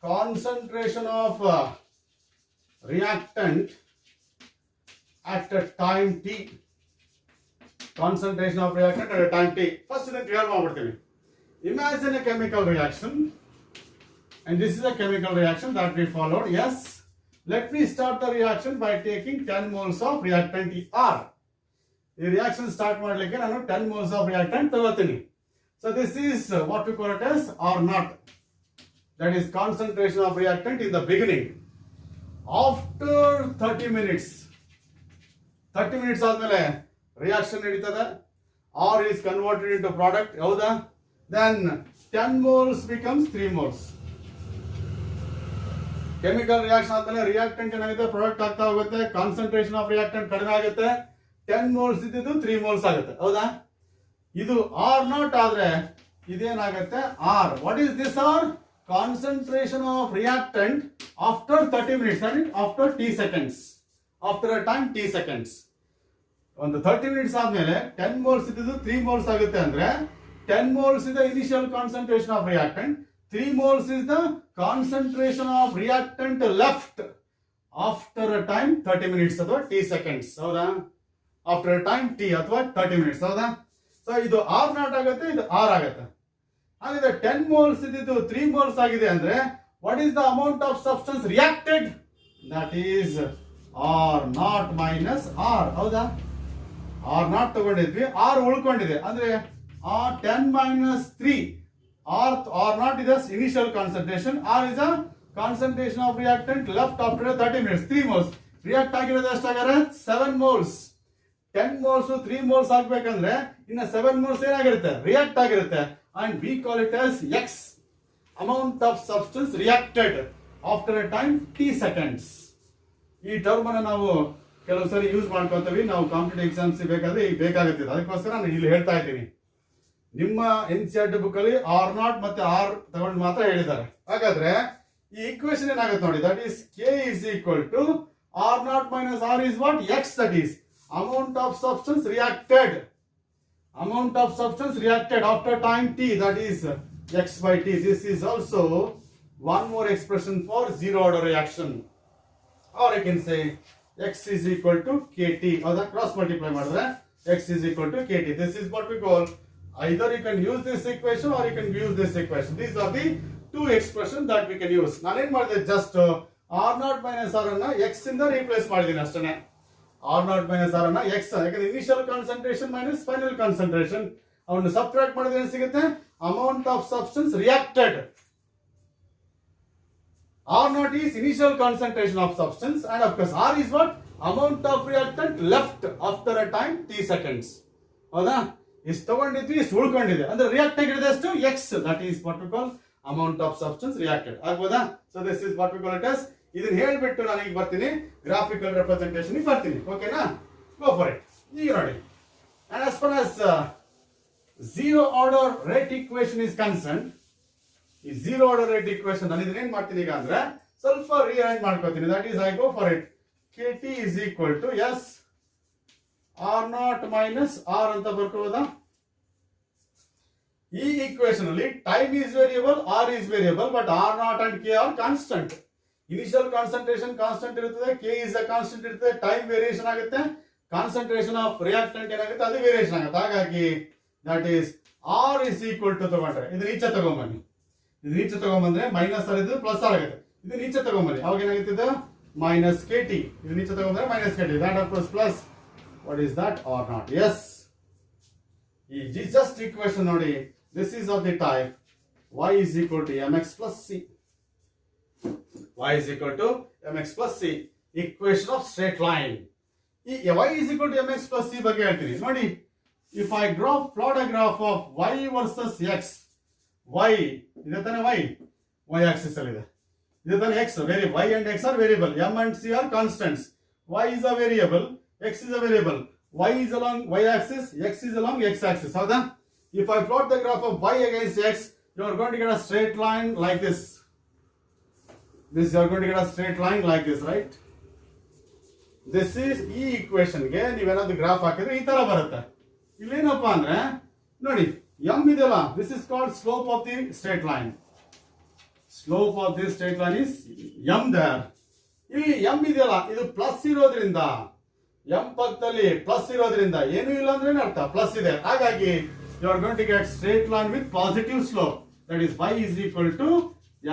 concentration of reactant at a time T. Concentration of reactant at a time T. First ಇದನ್ನು clear ಮಾಡ್ಬಿಡ್ತೀನಿ. Imagine a chemical reaction, and this is a chemical reaction that we followed. Yes, let me start the reaction by taking 10 moles of reactant R. The reaction start ಮಾಡಲಿಕ್ಕೆ ನಾನು 10 moles of reactant ತಗೋತೀನಿ. So this is what we call it as R naught. That is concentration of reactant in the beginning. After 30 minutes ಆದ್ಮೇಲೆ reaction ನಡೀತದೆ. R is converted into product. ಹೌದಾ? Then 10 moles becomes 3 moles. Chemical reaction ಆದ್ಮೇಲೆ reactant ಏನಾಗುತ್ತೆ, product ಆಗ್ತಾ ಹೋಗುತ್ತೆ. Concentration of reactant ಕಡಿಮೆ ಆಗುತ್ತೆ. 10 moles ಇದ್ದಿದ್ದು 3 moles ಆಗುತ್ತೆ. ಹೌದಾ? ಇದು ಆರ್ ನಾಟ್ ಆದ್ರೆ ಇದೇನಾಗುತ್ತೆ R. What is this R? Concentration of reactant after 30 minutes and after t seconds, after a time t seconds. ಒಂದು 30 minutes ಆದ್ಮೇಲೆ 10 moles ಇದ್ದು 3 moles ಆಗುತ್ತೆ ಅಂದ್ರೆ 10 moles is the initial concentration of reactant, 3 moles is the concentration of reactant left after a time 30 minutes ಅಥವಾ t seconds. ಹೌದಾ? After a time t ಅಥವಾ 30 minutes. ಹೌದಾ? So ಇದು ಆರ್ ನಾಟ್ ಆಗುತ್ತೆ, ಇದು ಆರ್ ಆಗುತ್ತೆ. ಹಾಗಾದ್ರೆ 10 moles ಇದ್ದು 3 moles ಆಗಿದೆ ಅಂದ್ರೆ what is the amount of substance reacted? That is R naught minus R. ಹೌದಾ? ಆರ್ ನಾಟ್ ತಗೊಂಡಿದ್ವಿ, ಆರ್ ಉಳ್ಕೊಂಡಿದೆ ಅಂದ್ರೆ R 10 minus 3. R naught is the initial concentration, R is the concentration of reactant left after 30 minutes. 3 moles react ಆಗಿರೋದು ಎಷ್ಟಾಗಾರೆ 7 moles. 10 moles 3 moles ಆಗ್ಬೇಕಂದ್ರೆ ಇನ್ನ 7 moles ಏನಾಗಿರುತ್ತೆ? React ಆಗಿರುತ್ತೆ. And we call it as X, amount of substance reacted after a time t seconds. ಈ term ಅನ್ನು ನಾವು ಕೆಲವು ಸರಿ ಯೂಸ್ ಮಾಡ್ಕೊತೀವಿ, ನಾವು ಕಾಂಪಿಟೇಟಿವ್ ಎಕ್ಸಾಮ್ಸ್ ಬೇಕಾದ್ರೆ ಈಗ ಬೇಕಾಗುತ್ತೆ. ಅದಕ್ಕೋಸ್ಕರ ನಾನು ಇಲ್ಲಿ ಹೇಳ್ತಾ ಇದ್ದೀನಿ. ನಿಮ್ಮ NCERT ಬುಕ್ ಅಲ್ಲಿ ಆರ್ ನಾಟ್ ಮತ್ತೆ ಆರ್ ತಗೊಂಡು ಮಾತ್ರ ಹೇಳಿದ್ದಾರೆ. ಹಾಗಾದ್ರೆ ಈ ಈಕ್ವೇಶನ್ ಏನಾಗುತ್ತೆ ನೋಡಿ, that is K is equal to R naught minus R is what? X, that is amount of substance reacted. Amount of substance reacted after time t, that is X by t. This is also one more expression for zero order reaction. Or I can say X is equal to KT, or the cross multiply ಮಾಡಿದ್ರೆ X is equal to KT. This is what we call, either you can use this equation or you can use this equation. These are the two expressions that we can use. ನಾನು ಏನು ಮಾಡಿದೆ, just R naught minus R ಅನ್ನ X ಇಂದ replace ಮಾಡಿದ್ದೀನಿ ಅಷ್ಟೇ. R naught minus R ಅನ್ನ X, ಯಾಕಂದ್ರೆ initial concentration minus final concentration ಅವನ್ನ ಸಬ್ಟ್ರಾಕ್ಟ್ ಮಾಡಿದ್ರೆ ಏನು ಸಿಗುತ್ತೆ? Amount of substance reacted. R naught is initial concentration of substance, and of course R is what? Amount of reactant left after a time t seconds. ಹೌದಾ? ಇಷ್ಟು ತಗೊಂಡಿದ್ವಿ, ಇಷ್ಟು ಉಳ್ಕೊಂಡಿದೆ ಅಂದ್ರೆ react ಆಗಿರೋದು ಎಷ್ಟು? X, that is what we call amount of substance reacted. ಆಗ್ಬೋದಾ? So this is what we call it as. ಇದನ್ನ ಹೇಳ್ಬಿಟ್ಟು ನಾನು ಈಗ ಬರ್ತೀನಿ ಗ್ರಾಫಿಕಲ್ ರೆಪ್ರೆಸೆಂಟೇಷನ್ ಬರ್ತೀನಿ. ಓಕೆನಾ? Go for it. ಈಗ ನೋಡಿ, and as far as zero order rate equation is concerned, ಈ zero order rate equation ನಾನು ಇದನ್ನ ಏನ್ ಮಾಡ್ತೀನಿ ಈಗ ಅಂದ್ರೆ ಸ್ವಲ್ಪ ರಿಅರೇಂಜ್ ಮಾಡ್ಕೊತೀನಿ. That is I go for it. KT is equal to S R naught minus R ಅಂತ ಬರ್ಕೋದಾ? ಈ ಈಕ್ವೇಶನ್ ಅಲ್ಲಿ time is variable, R is variable, but R naught and K are constant. Initial concentration constant ಇರುತ್ತದೆ, K is a constant ಇರುತ್ತದೆ, time variation ಆಗುತ್ತೆ, concentration of reactant ಏನಾಗುತ್ತೆ ಅದು variation ಆಗುತ್ತೆ. ಹಾಗಾಗಿ that is R is equal to ತಗೊಂಡ್ರೆ ಇದು ಈಚೆ ತಗೊಂಬನ್ನಿ, ಇದು ಈಚೆ ತಗೊಂಬಂದ್ರೆ ಮೈನಸ್ ಆರ್ ಇದು ಪ್ಲಸ್ ಆರ್ ಆಗುತ್ತೆ. ಇದು ಈಚೆ ತಗೊಂಬನ್ನಿ, ಅವಾಗ ಏನಾಗುತ್ತೆ ಇದು ಮೈನಸ್ KT, ಇದು ಈಚೆ ತಗೊಂಡ್ರೆ minus KT, that of course plus what is that? R naught. Yes, ಈ ಜಸ್ಟ್ ಈಕ್ವೇಶನ್ ನೋಡಿ, this is of the type y is equal to mx plus c. Y is equal to mx plus c, equation of straight line. ಈ y is equal to mx plus c ಬಗ್ಗೆ ಹೇಳ್ತೀನಿ ನೋಡಿ. If I plot a graph of y versus x, y ಇದೆ ತಾನೆ, y axis ಅಲ್ಲಿ ಇದೆ, ಇದೆ ತಾನೆ x, y and x are variable, m and c are constants, y is a variable, x is a variable, y is along y axis, x is along x axis. ಹೌದಾ? If I plot the graph of y against x, you are going to get a straight line like this. You are going to get a straight line like this, right? This is ಈ equation ಗೆ ನೀವೇನಾದ್ರು graph ಹಾಕಿದ್ರೆ ಈ ತರ ಬರುತ್ತೆ. ಇಲ್ಲೇನಪ್ಪ ಅಂದ್ರೆ ನೋಡಿ, m ಇದೆಯಲ್ಲ, this is called slope of the straight line. Slope of this straight line is m there. ಇಲ್ಲಿ m ಇದೆಯಲ್ಲ, ಇದು ಪ್ಲಸ್ ಇರೋದ್ರಿಂದ, m ಪಕ್ಕದಲ್ಲಿ ಪ್ಲಸ್ ಇರೋದ್ರಿಂದ ಏನು ಇಲ್ಲ ಅಂದ್ರೆ ಅರ್ಥ ಪ್ಲಸ್ ಇದೆ. ಹಾಗಾಗಿ you are going to get straight line with positive slope, that is y is equal to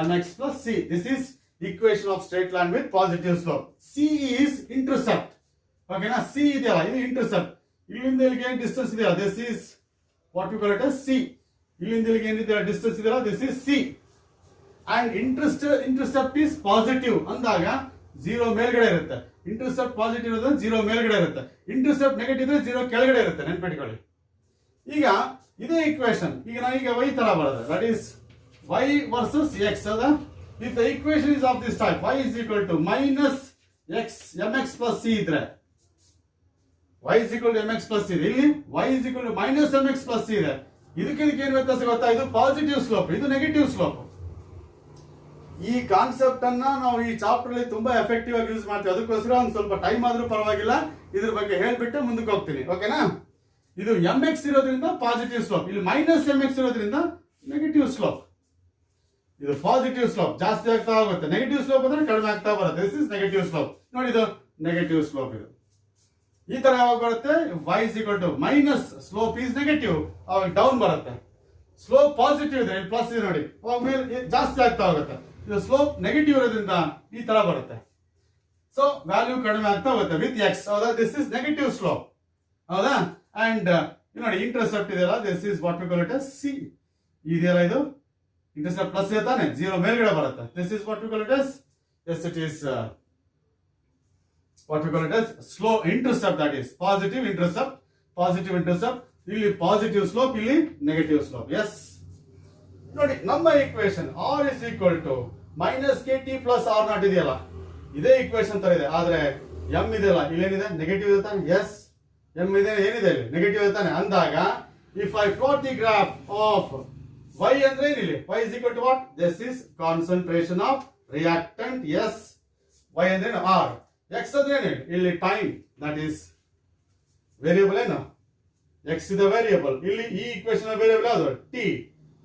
mx plus c. This is equation of straight line with positive slope. C is intercept. Okay na, C ಇದೆಯಲ್ಲ ಇದು intercept. ಇಲ್ಲಿಂದ ಇಲ್ಲಿಗೆ ಏನು distance ಇದೆಯಲ್ಲ, this is what we call it as C. ಇಲ್ಲಿಂದ ಇಲ್ಲಿಗೆ ಏನಿದೆ distance ಇದೆಯಲ್ಲ, this is C. And intercept is positive ಅಂದಾಗ 0 ಮೇಲ್ಗಡೆ ಇರುತ್ತೆ. ಇಂಟರ್ಸೆಪ್ಟ್ ಪಾಸಿಟಿವ್ ಇರೋದ್ರೆ 0 ಮೇಲ್ಗಡೆ ಇರುತ್ತೆ, ಇಂಟರ್ಸೆಪ್ಟ್ ನೆಗೆಟಿವ್ ಇದ್ರೆ 0 ಕೆಳಗಡೆ ಇರುತ್ತೆ, ನೆನ್ಪಿಟ್ಕೊಳ್ಳಿ. ಈಗ ಇದೇ ಈಕ್ವೇಶನ್ ಈಗ ನಾನೀಗ y ತರ ಬರೋದು, that is y versus x. ಅದ if the equation is of this type, y is equal to minus x mx plus c ಇದ್ರೆ y is equal to mx plus ಇದೆ, ಇಲ್ಲಿ y is equal to minus mx plus ಇದೆ. ಇದಕ್ಕೆ ಏನು ವ್ಯತ್ಯಾಸ ಗೊತ್ತಾ? ಇದು ಪಾಸಿಟಿವ್ ಸ್ಲೋಪ್, ಇದು ನೆಗೆಟಿವ್ ಸ್ಲೋಪ್. ಈ ಕಾನ್ಸೆಪ್ಟ್ ಅನ್ನ ನಾವು ಈ ಚಾಪ್ಟರ್ ಅಲ್ಲಿ ತುಂಬಾ ಎಫೆಕ್ಟಿವ್ ಆಗಿ ಯೂಸ್ ಮಾಡ್ತೀವಿ. ಅದಕ್ಕೋಸ್ಕರ ಒಂದು ಸ್ವಲ್ಪ ಟೈಮ್ ಆದ್ರೂ ಪರವಾಗಿಲ್ಲ ಇದ್ರ ಬಗ್ಗೆ ಹೇಳ್ಬಿಟ್ಟು ಮುಂದಕ್ಕೆ ಹೋಗ್ತೀನಿ. ಓಕೆನಾ? ಇದು mx ಇರೋದ್ರಿಂದ ಪಾಸಿಟಿವ್ ಸ್ಲೋಪ್, ಇಲ್ಲಿ ಮೈನಸ್ mx ಇರೋದ್ರಿಂದ ನೆಗೆಟಿವ್ ಸ್ಲೋಪ್. ಇದು ಪಾಸಿಟಿವ್ ಸ್ಲೋಪ್ ಜಾಸ್ತಿ ಆಗ್ತಾ ಹೋಗುತ್ತೆ, ನೆಗೆಟಿವ್ ಸ್ಲೋಪ್ ಅಂದ್ರೆ ಕಡಿಮೆ ಆಗ್ತಾ ಬರುತ್ತೆ. This is negative slope. ನೋಡಿ ಇದು ನೆಗೆಟಿವ್ ಸ್ಲೋಪ್. ಇದು ಈ ತರ ಯಾವಾಗ ಬರುತ್ತೆ? y is equal to minus slope is negative, ಅವಾಗ ಡೌನ್ ಬರುತ್ತೆ. ಸ್ಲೋಪ್ ಪಾಸಿಟಿವ್ ಇದೆ, ಪ್ಲಸ್ ಇದೆ ನೋಡಿ, ಅವಾಗ ಮೇಲೆ ಜಾಸ್ತಿ ಆಗ್ತಾ ಹೋಗುತ್ತೆ. ಇದು ಸ್ಲೋಪ್ ನೆಗೆಟಿವ್ ಇರೋದ್ರಿಂದ ಈ ತರ ಬರುತ್ತೆ. ಸೊ ವ್ಯಾಲ್ಯೂ ಕಡಿಮೆ ಆಗ್ತಾ ಹೋಗುತ್ತೆ ವಿತ್ x. ಹೌದಾ? This is negative slope. ಹೌದಾ? ಅಂಡ್ ನೋಡಿ ಇಂಟರ್ಸೆಪ್ಟ್ ಇದೆಯಲ್ಲ, this is what we call it as c. ಇದೆಯಲ್ಲ, ಇದು ಇಂಟರ್ಸೆಪ್ಟ್ ಪ್ಲಸ್ ಇದೆ ತಾನೆ, 0 ಮೇಲ್ಗಡೆ ಬರುತ್ತೆ. This is what we call it as, yes it is what we call it as slow intercept, that is positive intercept. Positive intercept, ಇಲ್ಲಿ positive slope, ಇಲ್ಲಿ negative slope. S ನೋಡಿ, ನಮ್ಮ equation r is equal to minus kt plus r naught ಇದೆಯಲ್ಲ, ಇದೇ equation ತರ ಇದೆ. ಆದ್ರೆ m ಇದೆಯಲ್ಲ, ಇಲ್ಲೇನಿದೆ? ನೆಗೆಟಿವ್ ಇದೆ ತಾನೆ. ಎಸ್, m ಇದೆ, ಏನಿದೆ ಇಲ್ಲಿ? ನೆಗೆಟಿವ್ ಇದೆ ತಾನೆ. ಅಂದಾಗ if I plot the graph of y ಅಂದ್ರೆ ಏನಿಲ್ಲ, y is equal to what? This is concentration of reactant. Yes, y ಅಂದ್ರೆ r. x ಅಂದ್ರೆ ಏನು? ಇಲ್ಲಿ ಟೈಮ್, ದಟ್ ಈಸ್ ವೇರಿಯಬಲ್. ಏನು? x is a variable. ಇಲ್ಲಿ ಈ ಈಕ್ವೇಶನ್ ವೇರಿಯಬಲ್ ಯಾವುದು? t.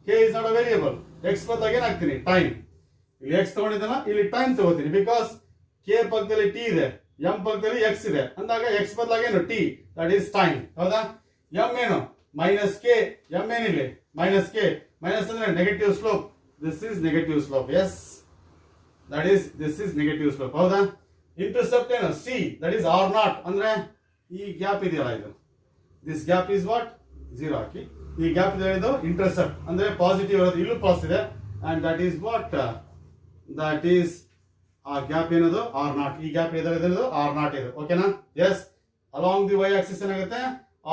k is not a variable. x ಬದಲಾಗಿ ಏನಾಗ್ತೀನಿ? Time. ಇಲ್ಲಿ x ತಗೊಂಡಿದ್ದಲ್ಲ, ಇಲ್ಲಿ ಟೈಮ್ ತಗೋತೀನಿ. ಬಿಕಾಸ್ k ಪಕ್ಕದಲ್ಲಿ t ಇದೆ, m ಪಕ್ಕದಲ್ಲಿ x ಇದೆ. ಅಂದಾಗ x ಬದಲಾಗಿ ಏನು? t, that is time. ಹೌದಾ? m ಏನು? Minus k. m ಏನಿಲ್ಲ? Minus k. ಮೈನಸ್ ಅಂದ್ರೆ negative slope. This is negative slope. Yes, that is this is negative slope. ಹೌದಾ? ಇಂಟರ್ಸೆಪ್ಟ್ ಏನು? c, that is r naught. ಅಂದ್ರೆ ಈ ಗ್ಯಾಪ್ ಇದೆಯಲ್ಲ, ಇದು ದಿಸ್ ಗ್ಯಾಪ್ ಇಸ್ ವಾಟ್? 0 ಹಾಕಿ. ಈ ಗ್ಯಾಪ್ ಇದೆ, ಇದು ಇಂಟರ್ಸೆಪ್ಟ್ ಅಂದ್ರೆ ಪಾಸಿಟಿವ್ ಇರೋದು, ಇಲ್ಲೂ ಪ್ಲಸ್ ಇದೆ. And that is what? That is ಆ ಗ್ಯಾಪ್ ಏನದು? r naught. ಈ ಗ್ಯಾಪ್ ಇದೆ, r naught ಇದು. ಓಕೆನಾ? Yes, along the y axis ಏನಾಗುತ್ತೆ?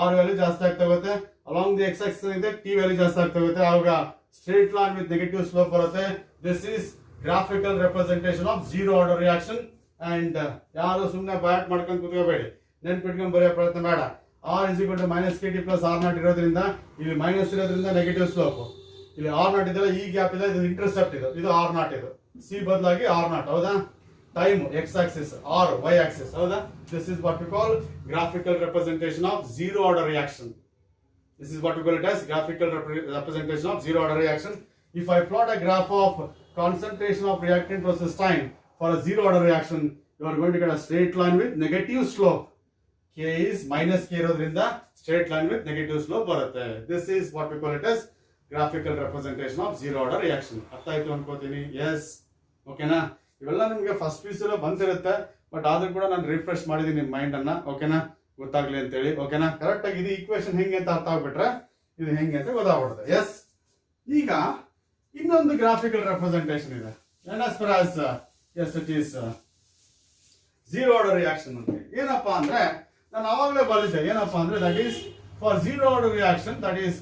r ವ್ಯಾಲ್ಯೂ ಜಾಸ್ತಿ ಆಗ್ತಾ ಹೋಗುತ್ತೆ. ಅಲಾಂಗ್ ದಿ x ಆಕ್ಸಿಸ್ ಇದೆ, t ವ್ಯಾಲ್ಯೂ ಜಾಸ್ತಿ ಆಗ್ತಾ ಹೋಗುತ್ತೆ. ಆವಾಗ straight line with negative slope ಬರುತ್ತೆ. This is graphical representation of zero order reaction. And ಯಾರು ಸುಮ್ಮನೆ ಬ್ಯಾಟ್ ಮಾಡ್ಕೊಂಡು ಕೂತ್ಕೋಬೇಡಿ, ನೆನ್ಪಿಟ್ಕೊಂಡು ಬರೆಯೋ ಪ್ರಯತ್ನ ಬೇಡ. r is equal to minus kt plus r naught ಇರೋದ್ರಿಂದ, ಇಲ್ಲಿ ಮೈನಸ್ ಇರೋದ್ರಿಂದ ನೆಗೆಟಿವ್ ಸ್ಲೋಪ್. ಇಲ್ಲಿ r naught ಇದೆಲ್ಲ, ಈ ಗ್ಯಾಪ್ ಇದೆ, ಇದು ಇಂಟರ್ಸೆಪ್ಟ್, ಇದು r naught. ಇದು c ಬದಲಾಗಿ r naught. ಹೌದಾ? Time x axis, r y axis. ಹೌದಾ? This is what we call graphical representation of zero order reaction. This is what we call it as graphical representation of zero order reaction. If I plot a graph of concentration of reactant versus time for a zero order reaction, you are going to get a straight line with negative slope. K is minus k ಇರೋದ್ರಿಂದ straight line with negative slope ಬರುತ್ತೆ. This is what we call it as graphical representation of zero order reaction. ಅರ್ಥ ಆಯ್ತು ಅನ್ಕೋತೀನಿ. S, ಓಕೆನಾ? ಇವೆಲ್ಲ ನಿಮಗೆ first piece ಎಲ್ಲ ಬಂದಿರುತ್ತೆ, ಬಟ್ ಆದ್ರೂ ಕೂಡ ನಾನು ರಿಫ್ರೆಶ್ ಮಾಡಿದೀನಿ ನಿಮ್ಮ ಮೈಂಡ್ ಅನ್ನ. ಓಕೆನಾ? ಗೊತ್ತಾಗ್ಲಿ ಅಂತ ಹೇಳಿ. ಓಕೆನಾ? ಕರೆಕ್ಟ್ ಆಗಿ ಇದು ಈಕ್ವೇಶನ್ ಹೆಂಗೆ ಅಂತ ಅರ್ಥ ಆಗ್ಬಿಟ್ರೆ ಇದು ಹೆಂಗೆ ಅಂತ ಗೊತ್ತಾಗ್ಬಿಡುತ್ತೆ. ಎಸ್, ಈಗ ಇನ್ನೊಂದು ಗ್ರಾಫಿಕಲ್ ರೆಪ್ರೆಸೆಂಟೇಷನ್ ಇದೆ. And as far as as it is zero order reaction ಅಂತ. ಏನಪ್ಪಾ ಅಂದ್ರೆ, ನಾನು ಅವಾಗಲೇ ಬರೆದಿದ್ದೆ. ಏನಪ್ಪಾ ಅಂದ್ರೆ, that is for zero order reaction, that is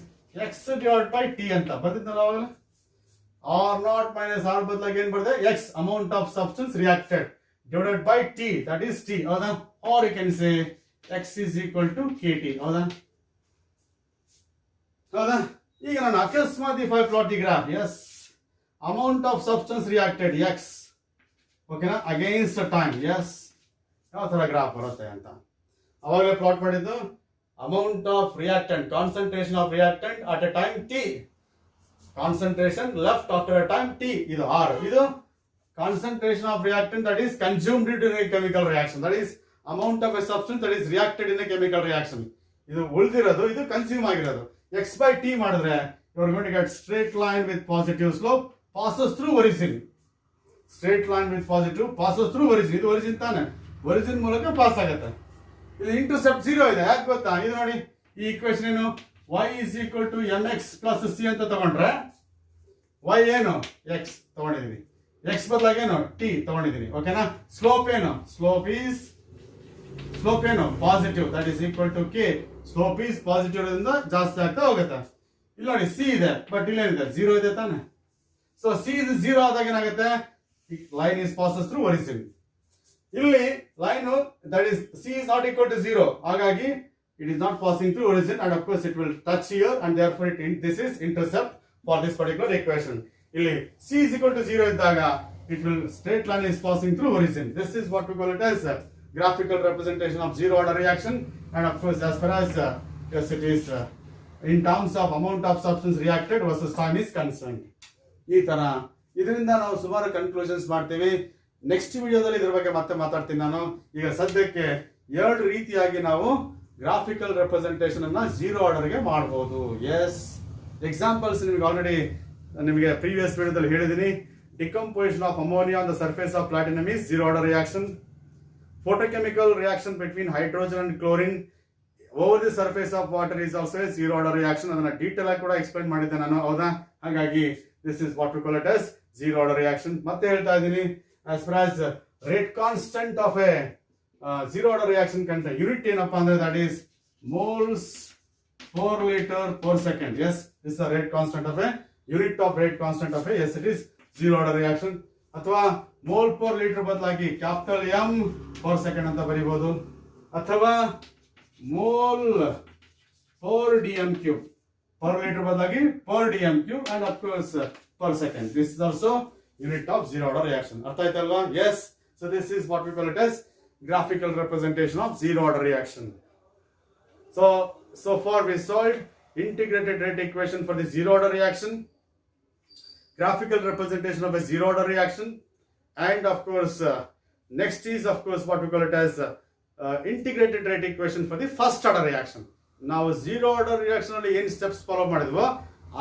x divide by t ಅಂತ ಬರ್ದಿದ್ನಲ್ಲ ಅವಾಗಲೇ. r naught minus r ಬದಲಾಗಿ ಏನ್ ಬರ್ತದೆ? x amount of substance reacted divided by t, that is t. ಹೌದಾ? Are you can say x is equal to kt. ಹೌದಾ? ಹೌದಾ? ಈಗ ನಾನು ಅಕಸ್ಮಾತ್ if I plot the graph, yes, amount of substance reacted x, ಓಕೆನಾ, against time. Yes, ಯಾವ ತರ graph ಬರುತ್ತೆ ಅಂತ ಅವಾಗಲೇ ಪ್ಲಾಟ್ ಮಾಡಿದ್ದು. Amount of reactant, concentration of reactant at a time t, concentration left after a time t, ಇದು r. ಇದು concentration of reactant that is consumed in a chemical reaction, that is amount of a substance that is reacted in a chemical reaction. ಇದು ಉಳಿದಿರೋದು, ಇದು consume ಆಗಿರೋದು. x by t ಮಾಡಿದ್ರೆ you are going to get straight line with positive slope passes through origin. Straight line with positive passes through origin. ಇದು origin ತಾನೆ, origin ಮೂಲಕ pass ಆಗುತ್ತೆ. ಇಲ್ಲಿ ಇಂಟರ್ಸೆಪ್ಟ್ 0 ಇದೆ. ಯಾಕೆ ಗೊತ್ತಾ? ಇದು ನೋಡಿ, ಈ ಈಕ್ವೇಶನ್ ಏನು? y is equal to mx plus c ಅಂತ ತಗೊಂಡ್ರೆ y ಏನು? x ತಗೊಂಡಿದೀನಿ, x ಬದಲಾಗಿ ಏನು? t ತಗೊಂಡಿದೀನಿ. ಓಕೆನಾ? ಸ್ಲೋಪ್ ಏನು? ಸ್ಲೋಪ್ ಏನು? Positive, that is equal to K. Slope is positive ಇರೋದ್ರಿಂದ ಜಾಸ್ತಿ ಆಗ್ತಾ ಹೋಗುತ್ತೆ. ಇಲ್ಲಿ ನೋಡಿ, ಸಿ ಇದೆ, ಬಟ್ ಇಲ್ಲೇನಿದೆ? 0 ಇದೆ ತಾನೆ. ಸೊ ಸಿ ಇದು 0 ಆದಾಗ ಏನಾಗುತ್ತೆ? Line is passes through origin. ಇಲ್ಲಿ line that is C is not equal to 0, ಹಾಗಾಗಿ it is not passing through origin, and of course it will touch here, and therefore this is intercept for this particular equation. ಇಲ್ಲಿ c is equal to 0 ಇದ್ದಾಗ it will straight line is passing through origin. This is what we call it as graphical representation of zero order reaction, and of course as far as yes it is in terms of amount of substance reacted versus time is concerned. ಈ ತರ ಇದರಿಂದ ನಾವು ಸುಮಾರು conclusions ಮಾಡ್ತೀವಿ. Next ವಿಡಿಯೋದಲ್ಲಿ ಇದ್ರ ಬಗ್ಗೆ ಮತ್ತೆ ಮಾತಾಡ್ತೀನಿ ನಾನು. ಈಗ ಸದ್ಯಕ್ಕೆ ಎರಡು ರೀತಿಯಾಗಿ ನಾವು ಗ್ರಾಫಿಕಲ್ ರೆಪ್ರೆಸೆಂಟೇಷನ್ ಅನ್ನ ಜೀರೋ ಆರ್ಡರ್ ಗೆ ಮಾಡಬಹುದು. ಎಸ್, ಎಕ್ಸಾಂಪಲ್ಸ್ ನಿಮಗೆ ಆಲ್ರೆಡಿ ನಿಮಗೆ ಪ್ರೀವಿಯಸ್ ವಿಡಿಯೋದಲ್ಲಿ ಹೇಳಿದೀನಿ. Decomposition of ammonia on the surface of platinum is zero order reaction. Photochemical reaction between hydrogen and chlorine over the surface of water is also a zero order reaction. ಅದನ್ನ detail ಆಗಿ ಕೂಡ explain ಮಾಡಿದ್ದೆ ನಾನು, ಹೌದಾ? ಹಾಗಾಗಿ this is what we call it as zero order reaction. ಮತ್ತೆ ಹೇಳ್ತಾ ಇದ್ದೀನಿ, as far as rate constant of a zero order reaction ಕಂತ ಯೂನಿಟ್ ಏನಪ್ಪಾ ಅಂದ್ರೆ that is moles per liter per second. Yes, this is the rate constant of a unit of rate constant of a, yes it is zero order reaction. ಅಥವಾ mole per litre ಬದಲಾಗಿ capital M per second ಅಂತ ಬರೀಬಹುದು, ಅಥವಾ mole per D M cube, per litre ಬದಲಾಗಿ per D M cube, and of course per second. This is also unit of zero order reaction. ಅರ್ಥ ಆಯ್ತಲ್ವಾ? Yes, so this is what we call it as graphical representation of zero order reaction. So far we solved integrated rate equation for the zero order reaction, graphical representation of a zero order reaction, and of course next is of course what we call it as integrated rate equation for the first order reaction. ನಾವು zero order reaction ಅಲ್ಲಿ ಏನು steps follow ಮಾಡಿದ್ವೋ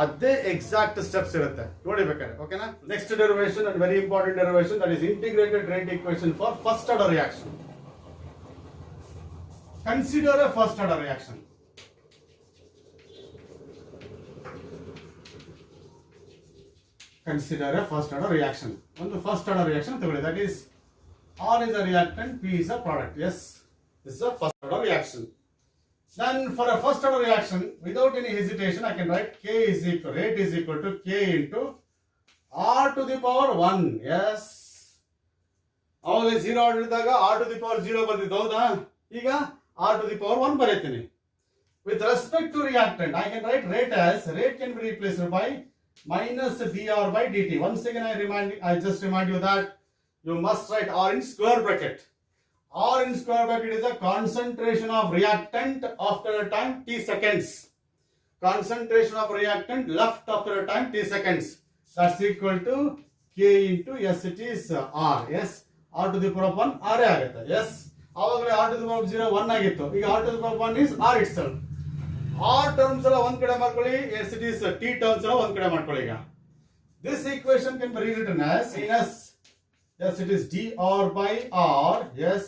ಅದೇ exact steps ಇರುತ್ತೆ ನೋಡಿ ಬೇಕಾದ್ರೆ. ಓಕೆನಾ? Next derivation and very important derivation, that is integrated rate equation for first order reaction. Consider A first order reaction. Consider a first order reaction. ಒಂದು first order reaction ತಗೊಳ್ಳಿ, that is R is a reactant, P is a product. Yes, this is a first order reaction. Then for a first order reaction, without any hesitation, I can write K is equal, rate is equal to K into R to the power 1. Yes, ಅವಾಗ 0 order ಇದ್ದಾಗ R to the power 0 ಬಂದಿದ್ದು, ಹೌದಾ? ಈಗ R to the power 1 ಬರೀತೀನಿ. With respect to reactant, I can write rate as, rate can be replaced by minus dr by dt. Once again I just remind you that you must write R in square bracket. R in square bracket is a concentration of reactant after a time t seconds. Concentration of reactant left after a time t seconds. That's equal to K into, yes it is R. Yes, R to the power of 1 R ಆಗುತ್ತೆ. Yes, ಆವಾಗಲೇ R to the power of 0 1 ಆಗಿತ್ತು. ಈಗ R to the power of 1 is R itself. R terms ಎಲ್ಲ ಒಂದ್ ಕಡೆ ಮಾಡ್ಕೊಳ್ಳಿ, yes it is T terms ಎಲ್ಲ ಒಂದ್ ಕಡೆ ಮಾಡ್ಕೊಳ್ಳಿ. ಈಗ this equation can be rewritten as minus, yes it is dr by R, yes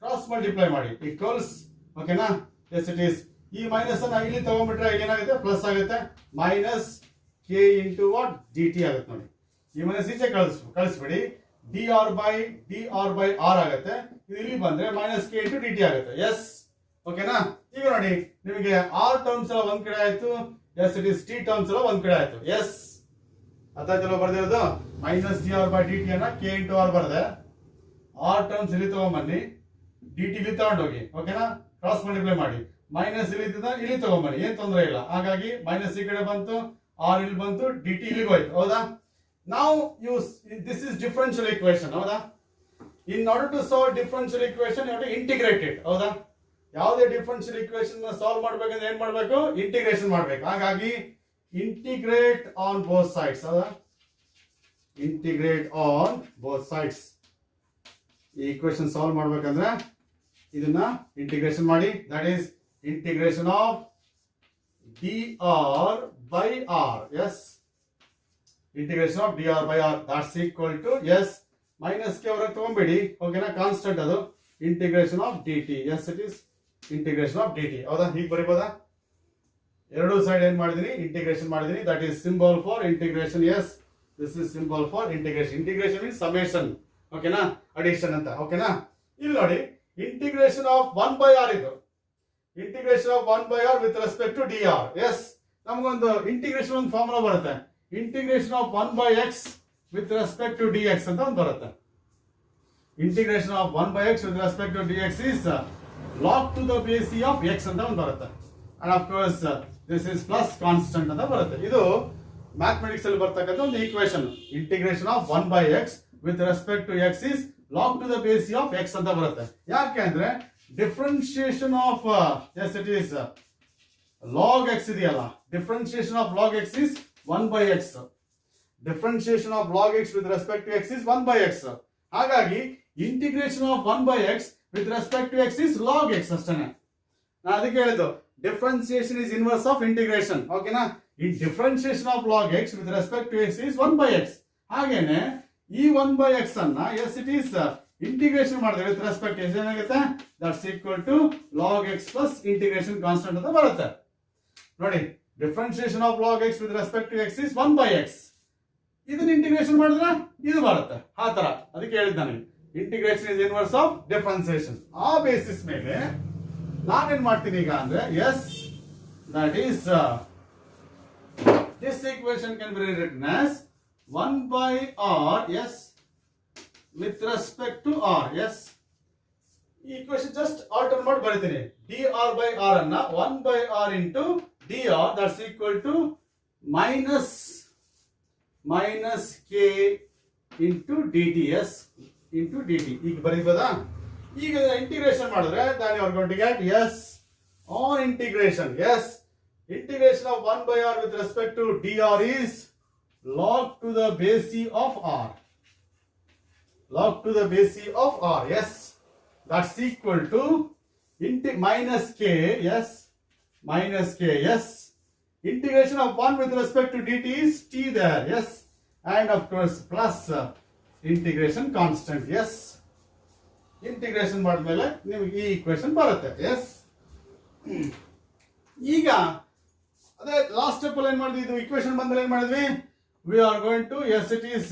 cross multiply ಮಾಡಿ equals, ಓಕೆನಾ? yes it is, ಈ ಮೈನಸ್ ಅನ್ನ ಇಲ್ಲಿ ತಗೊಂಡ್ಬಿಟ್ರೆ ಏನಾಗುತ್ತೆ, ಪ್ಲಸ್ ಆಗುತ್ತೆ, minus K into what dt ಆಗುತ್ತೆ ನೋಡಿ. ಈ ಮೈನಸ್ ಈಚೆ ಕಳಿಸ್ಬಿಡಿ, dr by R ಆಗುತ್ತೆ. ಇದು ಇಲ್ಲಿ ಬಂದ್ರೆ ಮೈನಸ್ K into dt ಆಗುತ್ತೆ. ಎಸ್, ಓಕೆನಾ? ಈಗ ನೋಡಿ ನಿಮಗೆ ಆರ್ ಟರ್ಮ್ಸ್ ಎಲ್ಲ ಒಂದ್ ಕಡೆ ಆಯ್ತು, yes it is T terms ಎಲ್ಲ ಒಂದ್ ಕಡೆ ಆಯ್ತು. ಎಸ್, ಅರ್ಥಾಯ್ತಲ್ಲ ಬರ್ದಿರೋದು? Minus D R by D T ಅನ್ನ ಕೆ ಇಂಟು ಆರ್ ಬರ್ದೆ, ಆರ್ ಟರ್ಮ್ಸ್ ಇಲ್ಲಿ ತಗೊಂಬನ್ನಿ, ಡಿ ಟಿ ಇಲ್ಲಿ ತಗೊಂಡೋಗಿ, ಓಕೆನಾ? ಕ್ರಾಸ್ ಮಲ್ಟಿಪ್ಲೈ ಮಾಡಿ, ಮೈನಸ್ ಇಲ್ಲಿ ತಗೊಂಬನ್ನಿ, ಏನ್ ತೊಂದರೆ ಇಲ್ಲ. ಹಾಗಾಗಿ ಮೈನಸ್ ಈ ಕಡೆ ಬಂತು, ಆರ್ ಇಲ್ಲಿ ಬಂತು, ಡಿ ಟಿ ಇಲ್ಲಿಗೆ ಹೋಯ್ತು, ಹೌದಾ? ನಾವು use this is differential equation, ಹೌದಾ? In order to solve differential equation you have to integrate it, ಹೌದಾ? ಯಾವುದೇ ಡಿಫರೆನ್ಷಿಯಲ್ ಇಕ್ವೇಶನ್ ಸಾಲ್ವ್ ಮಾಡಬೇಕಂದ್ರೆ ಏನ್ ಮಾಡಬೇಕು? ಇಂಟಿಗ್ರೇಷನ್ ಮಾಡಬೇಕು. ಹಾಗಾಗಿ ಇಂಟಿಗ್ರೇಟ್ ಆನ್ ಬೋತ್ ಸೈಡ್ಸ್, ಹೌದಾ? Integrate on both sides. ಈ ಇಕ್ವೇಶನ್ ಸಾಲ್ವ್ ಮಾಡಬೇಕಂದ್ರೆ ಇದನ್ನ ಇಂಟಿಗ್ರೇಷನ್ ಮಾಡಿ, that is integration of dr by r. Yes, integration of dr by r, that's equal to, yes minus K ಹೊರಗೆ ತಗೊಂಬೇಡಿ, ಓಕೆನಾ? Constant ಅದು. Integration of dt, yes it is integration of dt, ಹೌದಾ? ಹೀಗೆ ಬರೀಬೋದಾ? ಎರಡು side ಏನ್ ಮಾಡಿದೀನಿ, integration ಮಾಡಿದೀನಿ. That is symbol for integration. Yes, this is symbol for integration. Integration means summation, ಓಕೆನಾ? ಅಡಿಷನ್ ಅಂತ, ಓಕೆನಾ? ಇಲ್ಲಿ ನೋಡಿ ಇಂಟಿಗ್ರೇಷನ್ ಆಫ್ 1 by r ಇದು, integration of 1 by r with respect to dr. Yes, ನಮಗೊಂದು ಇಂಟಿಗ್ರೇಷನ್ ಒಂದು ಫಾರ್ಮುಲಾ ಬರುತ್ತೆ, integration of 1 by x with respect to dx ಅಂತ ಒಂದು ಬರುತ್ತೆ. integration of 1 by x with respect to dx is log to the base e of x ಅಂತ ಒಂದು ಬರುತ್ತೆ. And of course this is plus constant ಅಂತ ಬರುತ್ತೆ. ಇದು mathematics ಅಲ್ಲಿ ಬರ್ತಕ್ಕಂಥ ಒಂದು equation. Integration of 1 by x with respect to x is log to the base e of x ಅಂತ ಬರುತ್ತೆ. ಯಾಕೆ ಅಂದ್ರೆ differentiation of yes it is log x ಇದೆಯಲ್ಲ, differentiation of log x is 1 by x. differentiation of log x with respect to x is 1 by x. ಹಾಗಾಗಿ integration of 1 by x with respect to x is log x ಅಷ್ಟೇನೆ. ನಾನು ಅದಕ್ಕೆ ಹೇಳಿದ್ದು differentiation is inverse of integration. ಓಕೆನಾ? ಈ differentiation of log x with respect to x is 1 by x. ಹಾಗೇನೆ ಈ 1 by x ಅನ್ನ yes it is ಇಂಟಿಗ್ರೇಷನ್ ಮಾಡಿದ್ರೆ with respect to x ಏನಾಗುತ್ತೆ, that's equal to log x plus integration constant ಅಂತ ಬರುತ್ತೆ. ನೋಡಿ, differentiation of log x with respect to x is 1 by x. ಇದನ್ನ integration ಮಾಡಿದ್ರೆ ಇದು ಬರುತ್ತೆ. ಆ ತರ ಅದಕ್ಕೆ ಹೇಳಿದ್ದೆ ನಾನು, integration is inverse of differentiation. ಆ ಬೇಸಿಸ್ ಮೇಲೆ ನಾನೇನ್ ಮಾಡ್ತೀನಿ ಈಗ ಅಂದ್ರೆ as that is this equation can be written as 1 by r as with respect to r. Yes ಈ ಈಕ್ವೇಶನ್ ಜಸ್ಟ್ ಆಲ್ಟರ್ ಮಾಡಿ ಬರೀತೀನಿ. dr by r ಅನ್ನ 1 by r into dr that's equal to minus k into dt s into dt. ಈಗ ಬರೀಬೋದಾ? ಈಗ integration ಮಾಡಿದ್ರೆ then you are going to get s on integration. Yes, integration of 1 by r with respect to dr is log to the base e of r. Log to the base e of r. Yes, that's equal to minus k. Yes, minus k. Yes, integration of 1 with respect to dt is t there. Yes, and of course plus integration constant. Yes, integration ಮಾಡಿದ್ಮೇಲೆ ನಿಮಗೆ ಈ equation ಬರುತ್ತೆ. S, ಈಗ ಅದೇ last step ಅಲ್ಲಿ ಏನ್ ಮಾಡಿದ್ವಿ, ಇದು ಈಕ್ವೇಶನ್ ಬಂದ್ಮೇಲೆ ಏನ್ ಮಾಡಿದ್ವಿ, we are going to as it is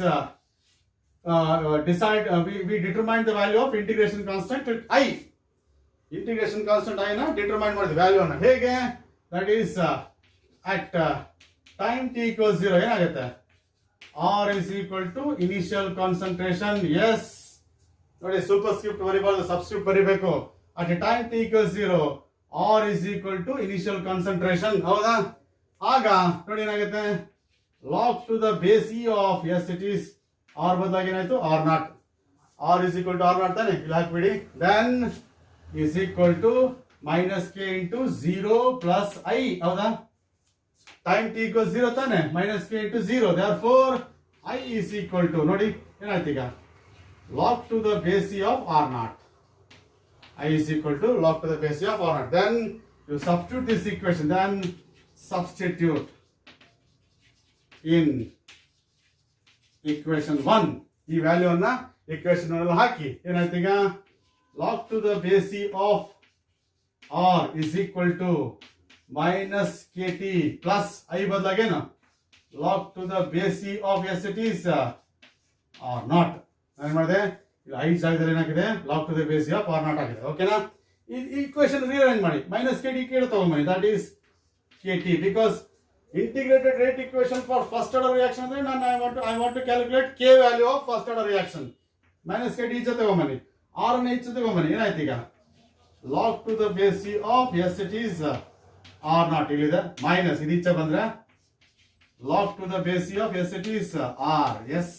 decide we determine the value of integration constant I. Integration constant I ನ ಡಿಟರ್ಮೈನ್ ಮಾಡಿದ್ವಿ ವ್ಯಾಲ್ಯೂ ಅನ್ನ. ಹೇಗೆ? That is at time t equals 0 ಏನಾಗುತ್ತೆ, r is equal to initial concentration. yes, ನೋಡಿ super script ಬರಿಬಾರ್ದು, subscript ಬರಿಬೇಕು. at time t equals 0 r is equal to initial concentration. ಹೌದಾ? ಆಗ ನೋಡಿ ಏನಾಗುತ್ತೆ, log to the base e of yes it is r ಬದಲಾಗಿ ಏನಾಯ್ತು r naught. r is equal to r naught ತಾನೆ, ಇಲ್ಲಿ ಹಾಕ್ಬಿಡಿ. then is equal to minus k into 0 plus I. ಹೌದಾ? time t equals 0 ತಾನೆ, minus k into 0. therefore I is equal to ನೋಡಿ ಏನಾಯ್ತು ಈಗ, log to the base e of r naught. I is equal to log to the base e of r naught. then you substitute this equation, then substitute in equation 1 ಈ value ಅನ್ನ equation ಅಲ್ಲಿ ಹಾಕಿ ಏನಾಯ್ತು ಈಗ, log to the base e of r is equal to minus kt plus I ಬದಲಾಗೇನು log to the base e of s it is r naught. ಏನು ಮಾಡಿದೆ, I ಜಾಗದಲ್ಲಿ ಏನಾಗಿದೆ, log to the base e of r naught ಆಗಿದೆ. ಓಕೆನಾ? ಈ equation rearrange ಮಾಡಿ, minus kt ಕೇಳಿ ತಗೊಂಡ್ಬನ್ನಿ, that is kt because integrated rate equation for first order reaction ಅಂದ್ರೆ ನಾನು I want to calculate k value of first order reaction. minus kt ಈಚೆ ತಗೊಂಡ್ಬನ್ನಿ, r ಅನ್ನು ಈಚೆ ತಗೊಂಡ್ಬನ್ನಿ. ಏನಾಯ್ತು ಈಗ, log to the base e of s it is r naught. ಇಲ್ಲಿದೆ minus, ಇದು ಈಚೆ ಬಂದ್ರೆ log to the base e of s it is r. yes,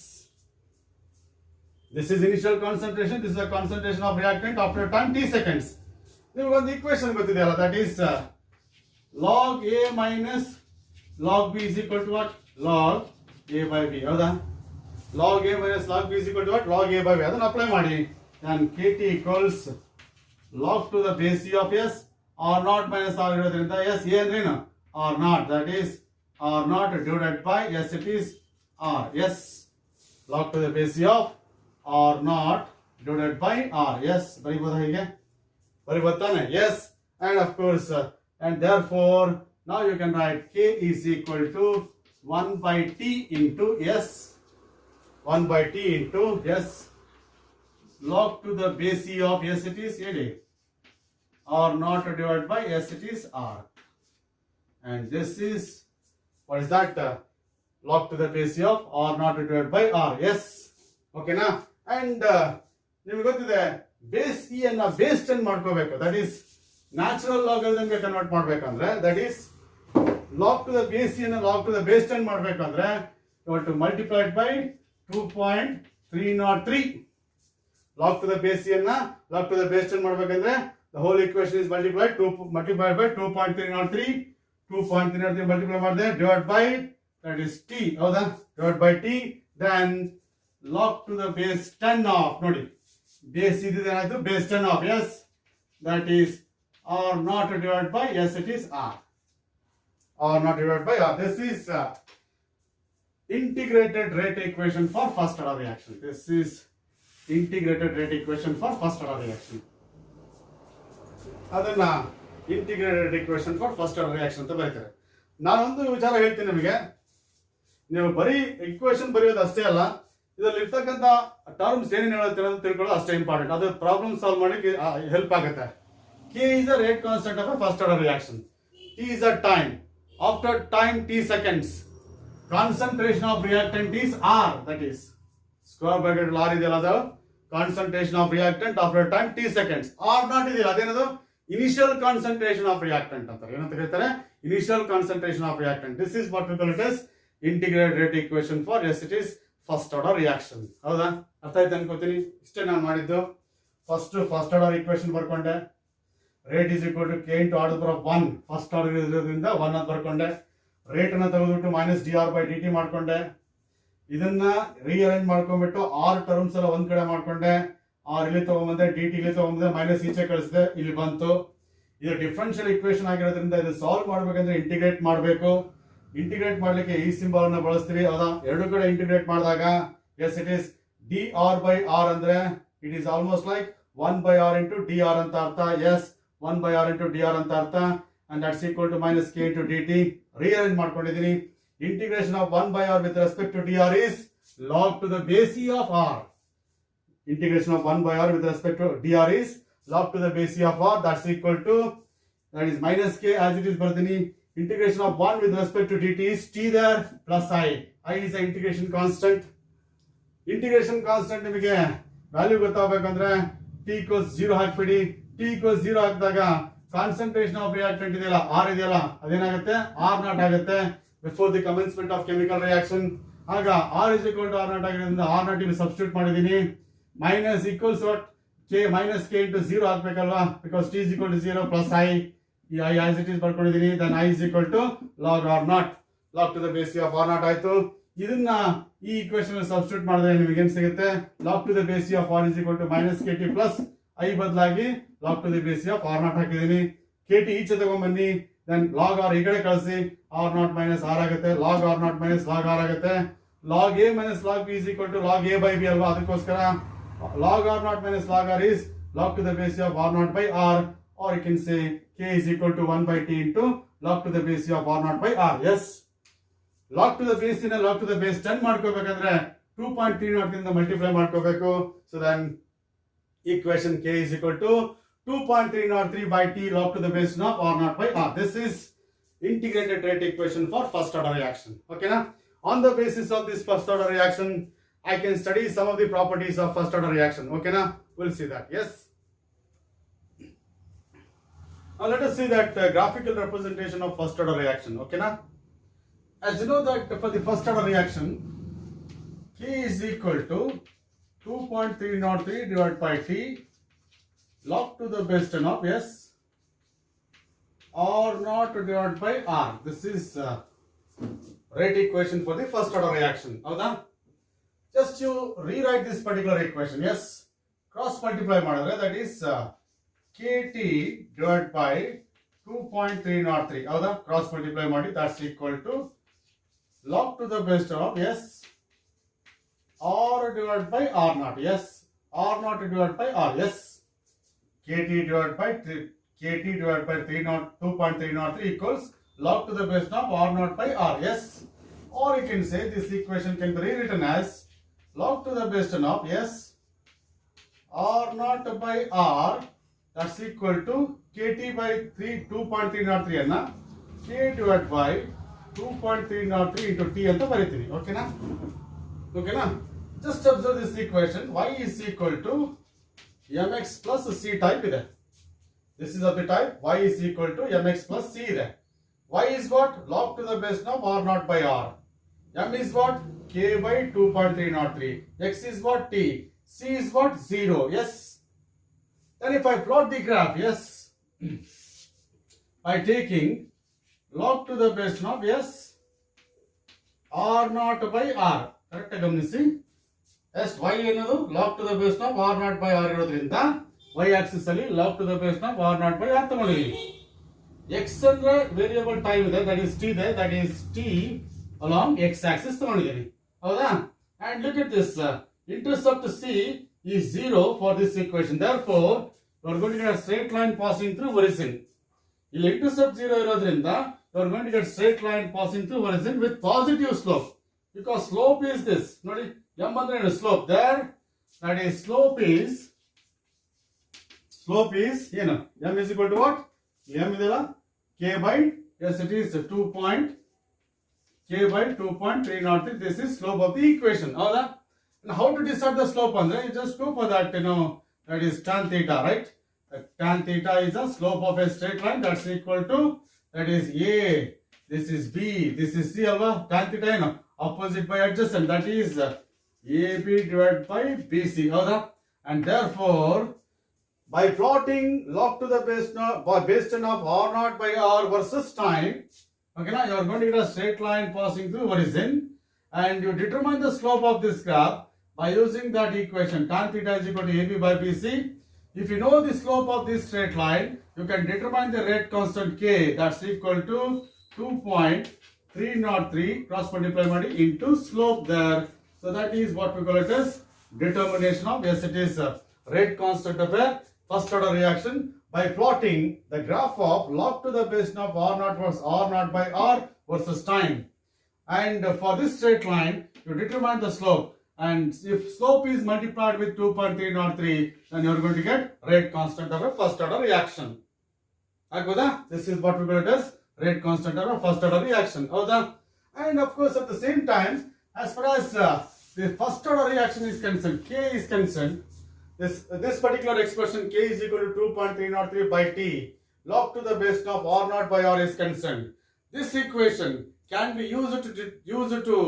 this is initial concentration, this is the concentration of reactant after time t seconds. ನಿಮಗೆ ಒಂದು equation ಗೊತ್ತಿದೆಯಲ್ಲ, that is log a minus log b is equal to what, log a by b. ಹೌದಾ? log a minus log b is equal to what, log a by b. ಅದನ್ನು apply ಮಾಡಿ, then kt equals log to the base e of s r naught minus r ಇರೋದ್ರಿಂದ s a ಅಂದ್ರೇನು, r naught, that is r naught divided by s it is r. yes, log to the base e of r naught divided by r. yes, ಬರೀಬೋದಾ ಹೀಗೆ, ಬರೀಬೋದಾನೆ? yes, and of course and therefore now you can write k is equal to 1 by t into s, 1 by t into s log to the base e of s it is a r naught divided by s it is r. and this is what is that, log to the base e of r naught divided by r. yes, okay na? and ನಿಮ್ಗೆ ಗೊತ್ತಿದೆ base E ಅನ್ನ base 10 ಮಾಡ್ಕೋಬೇಕು. That is natural ಲಾಗರಿಥಮ್ಗೆ convert ಮಾಡ್ಬೇಕಂದ್ರೆ that is log to the base E ಅನ್ನ log to the base 10 ಮಾಡ್ಬೇಕಂದ್ರೆ to multiplied by 2.303. Log to the base E ಅನ್ನ log to the base 10 ಮಾಡ್ಬೇಕಂದ್ರೆ the whole equation is multiplied by 2.303. 2.303 multiply ಮಾಡಿದ್ರೆ divided by that is t. ಹೌದಾ? divided by t, then log to the base 10 of ನೋಡಿ base ಇದ್ದಿದ್ದು ಏನಾಯ್ತು base 10 of, yes, that is r not divided by, yes it is r not divided by r. This is integrated rate equation for first order reaction. This is integrated rate equation for first order reaction. ಅದನ್ನ integrated equation for first order reaction ಅಂತ ಬರೀತಾರೆ. ನಾನೊಂದು ವಿಚಾರ ಹೇಳ್ತೀನಿ ನಿಮಗೆ, ನೀವು ಬರೀ equation ಬರೆಯೋದು ಅಷ್ಟೇ ಅಲ್ಲ, ಇದರಲ್ಲಿ ಇರ್ತಕ್ಕಂಥ ಟರ್ಮ್ಸ್ ಏನೇನು ಹೇಳುತ್ತೆ ಅಂತ ತಿಳ್ಕೊಳ್ಳೋದು ಅಷ್ಟೇ ಇಂಪಾರ್ಟೆಂಟ್. ಅದು ಪ್ರಾಬ್ಲಮ್ ಸಾಲ್ವ್ ಮಾಡಲಿಕ್ಕೆ ಹೆಲ್ಪ್ ಆಗುತ್ತೆ. K is the rate constant of first order reaction. T is a time. After time T seconds concentration of reactant is R. That is square bracket R ಇದೆಯಲ್ಲ, ಅದು concentration of reactant after time T seconds. R naught ಇದೆಯಲ್ಲ, ಅದೇನದು initial concentration of reactant ಅಂತಾರೆ. ಏನಂತ ಕರೀತಾರೆ? Initial concentration of reactant. This is what we call it as integrated rate equation for, yes it is first order reaction. ಹೌದಾ? ಅರ್ಥ ಆಯ್ತು ಅನ್ಕೋತೀನಿ. ಇಷ್ಟೇ ನಾನು ಮಾಡಿದ್ದು. ಫಸ್ಟ್ ಆರ್ಡರ್ ಈಕ್ವೇಷನ್ ಬರ್ಕೊಂಡೆ. Rate is equal to K into R to the power 1. First order ಇರೋದ್ರಿಂದ 1 ಅಂತ ಬರ್ಕೊಂಡೆ. ರೇಟ್ ಅನ್ನ ತೆಗೆದುಬಿಟ್ಟು minus D R by D T ಮಾಡ್ಕೊಂಡೆ. ಇದನ್ನ ರೀಅರೇಂಜ್ ಮಾಡ್ಕೊಂಡ್ಬಿಟ್ಟು ಆರ್ ಟರ್ಮ್ಸ್ ಎಲ್ಲ ಒಂದ್ ಕಡೆ ಮಾಡ್ಕೊಂಡೆ. ಆರ್ ಇಲ್ಲಿ ತಗೊಂಬಂದೆ, ಡಿ ಟಿ ಇಲ್ಲಿ ತಗೊಂಬಂದೆ, ಮೈನಸ್ ಈಚೆ ಕಳಿಸಿದೆ, ಇಲ್ಲಿ ಬಂತು. ಇದು ಡಿಫರೆನ್ಷಿಯಲ್ ಇಕ್ವೇಶನ್ ಆಗಿರೋದ್ರಿಂದ ಇದು ಸಾಲ್ವ್ ಮಾಡ್ಬೇಕಂದ್ರೆ ಇಂಟಿಗ್ರೇಟ್ ಮಾಡಬೇಕು. ಇಂಟಿಗ್ರೇಟ್ ಮಾಡ್ಲಿಕ್ಕೆ ಈ ಸಿಂಬಲ್ ಅನ್ನ ಬಳಸ್ತೀವಿ. ಹೌದಾ? ಎರಡು ಕಡೆ ಇಂಟಿಗ್ರೇಟ್ ಮಾಡಿದಾಗ yes it is D R by R ಅಂದ್ರೆ it is almost like 1 by R into D R ಅಂತ ಅರ್ಥ. Yes 1 by R into D R ಅಂತ ಅರ್ಥ. And that's equal to minus K into D T. Rearrange ಮಾಡ್ಕೊಂಡಿದ್ದೀನಿ. Integration of 1 by r with respect to dr is log to the base e of r. Integration of 1 by r with respect to dr is log to the base e of r. That's equal to, that is minus k as it is bardini. Integration of 1 with respect to dt is t there plus I. I is the integration constant. Integration constant ನಿಮಗೆ value ಗೊತ್ತಾಗಬೇಕಂದ್ರೆ t equals 0 ಹಾಕ್ಬಿಡಿ. t equals 0 ಹಾಕಿದಾಗ concentration of reactant ಇದೆಯಲ್ಲ, r ಇದೆಯಲ್ಲ, ಅದೇನಾಗುತ್ತೆ r naught ಆಗುತ್ತೆ before the commencement of chemical reaction. ಆಗ r is equal to r naught ಆಗಿರೋದ್ರಿಂದ r naught ಇಲ್ಲಿ ಸಬ್ಸ್ಟಿಟ್ಯೂಟ್ ಮಾಡಿದೀನಿ. Minus equals what k minus k into 0 ಹಾಕ್ಬೇಕಲ್ವಾ, because t is equal to 0 plus I. ಈ I as it is ಬರ್ಕೊಂಡಿದೀನಿ. then I is equal to log r naught. log to the base of r naught ಆಯ್ತು. ಇದನ್ನ ಈ equation ಅಲ್ಲಿ substitute ಮಾಡಿದ್ರೆ ನಿಮಗೆ ಏನು ಸಿಗುತ್ತೆ? log to the base of r is equal to minus kt plus I ಬದಲಾಗಿ log to the base of r naught ಹಾಕಿದೀನಿ. kt ಈಚೆ ತಗೊಂಡ್ಬನ್ನಿ. then log r ಈ ಕಡೆ ಕಳಿಸಿ, r naught minus r ಆಗುತ್ತೆ. log r naught minus log r ಆಗುತ್ತೆ. log a minus log b is equal to log a by b ಅಲ್ವಾ, ಅದಕ್ಕೋಸ್ಕರ log r naught minus log r is log to the base of r naught by r, or you can say k is equal to 1 by t into log to the base of r naught by r. yes, log to the base ಇಂದ log to the base 10 ಮಾಡ್ಕೋಬೇಕಂದ್ರೆ 2.30 ಇಂದ multiply ಮಾಡ್ಕೋಬೇಕು. so then equation k is equal to 2.303 by t log to the base of r naught by r. This is integrated rate equation for first order reaction. Okay na? On the basis of this first order reaction, I can study some of the properties of first order reaction. Okay na? We'll see that. Yes. Now let us see that graphical representation of first order reaction. Okay na? As you know that for the first order reaction, k is equal to 2.303 divided by t log to the base 10 of s r naught divided by r. This is rate equation for the first order reaction. Howda? Just you rewrite this particular equation. Yes, cross multiply ಮಾಡಿದ್ರೆ that is kt divided by 2.303. ಹೌದಾ? cross multiply ಮಾಡಿ, that's equal to log to the base 10 of s r divided by r naught. Yes, r naught divided by r. Yes, kt divided by 2.303 equals log to the base of r naught by r. Yes, or you can say this equation can be rewritten as log to the base of yes r naught by r, that's equal to kt by 2.303 ಅನ್ನ k divided by 2.303 into t ಅಂತ ಬರೀತೀನಿ. ಓಕೆನಾ? just observe this equation. y is equal to mx plus c type ಇದೆ. This is of the type y is equal to mx plus c ಇದೆ. Y is what? Log to the base of r naught by r. M is what? K by 2.303. X is what? T. C is what? 0. Yes. Then if I plot the graph, yes, by taking log to the base of yes, r naught by r. Correct ಗಮನಿಸಿ. Yes, y ಏನದು log to the base of r naught by r ಇರೋದ್ರಿಂದ y axis ಅಲ್ಲಿ log to the base of r naught by r ತಗೊಂಡಿದ್ದೀವಿ. x ಅಂದ್ರೆ variable time ಇದೆ, that is t ಇದೆ, that is t along x axis ತಗೊಂಡಿದ್ದೀವಿ. ಹೌದಾ? And look at this, intercept c is 0 for this equation. Therefore, you are going to get a straight line passing through origin. ಇಲ್ಲಿ intercept 0 ಇರೋದ್ರಿಂದ you are going to get straight line passing through origin with positive slope. Because slope is this. ನೋಡಿ, m ಅಂದ್ರೆ ಏನು? Slope. There, that is slope is ಏನು? m is equal to what? m ಇದೆಲ್ಲ k by, yes it is 2.303. This is slope of the equation. ಹೌದಾ? And how to decide the slope ಅಂದ್ರೆ you just go for that, that is tan theta, right? Tan theta is the slope of a straight line, that's equal to, that is a, this is b, this is c alva. Tan theta ಏನು? Opposite by adjacent, that is ab divided by bc. ಹೌದಾ? And therefore, by plotting log to the base of r naught by r versus time, okay, now you are going to get a straight line passing through origin, and you determine the slope of this graph by using that equation tan theta is equal to ab by bc. If you know the slope of this straight line, you can determine the rate constant k, that's equal to 2.303 cross multiply into slope there. So that is what we call it as determination of, yes, it is rate constant of a first order reaction by plotting the graph of log to the base of r naught versus r naught by r versus time. And for this straight line, you determine the slope. And if slope is multiplied with 2.303, then you are going to get rate constant of a first order reaction. Agboda? This is what we call it as rate constant of a first order reaction. Howda? And of course, at the same time, as far as the first order reaction is concerned, k is concerned, this particular expression k is equal to 2.303 by t log to the base of r naught by r is concerned. This equation can be used to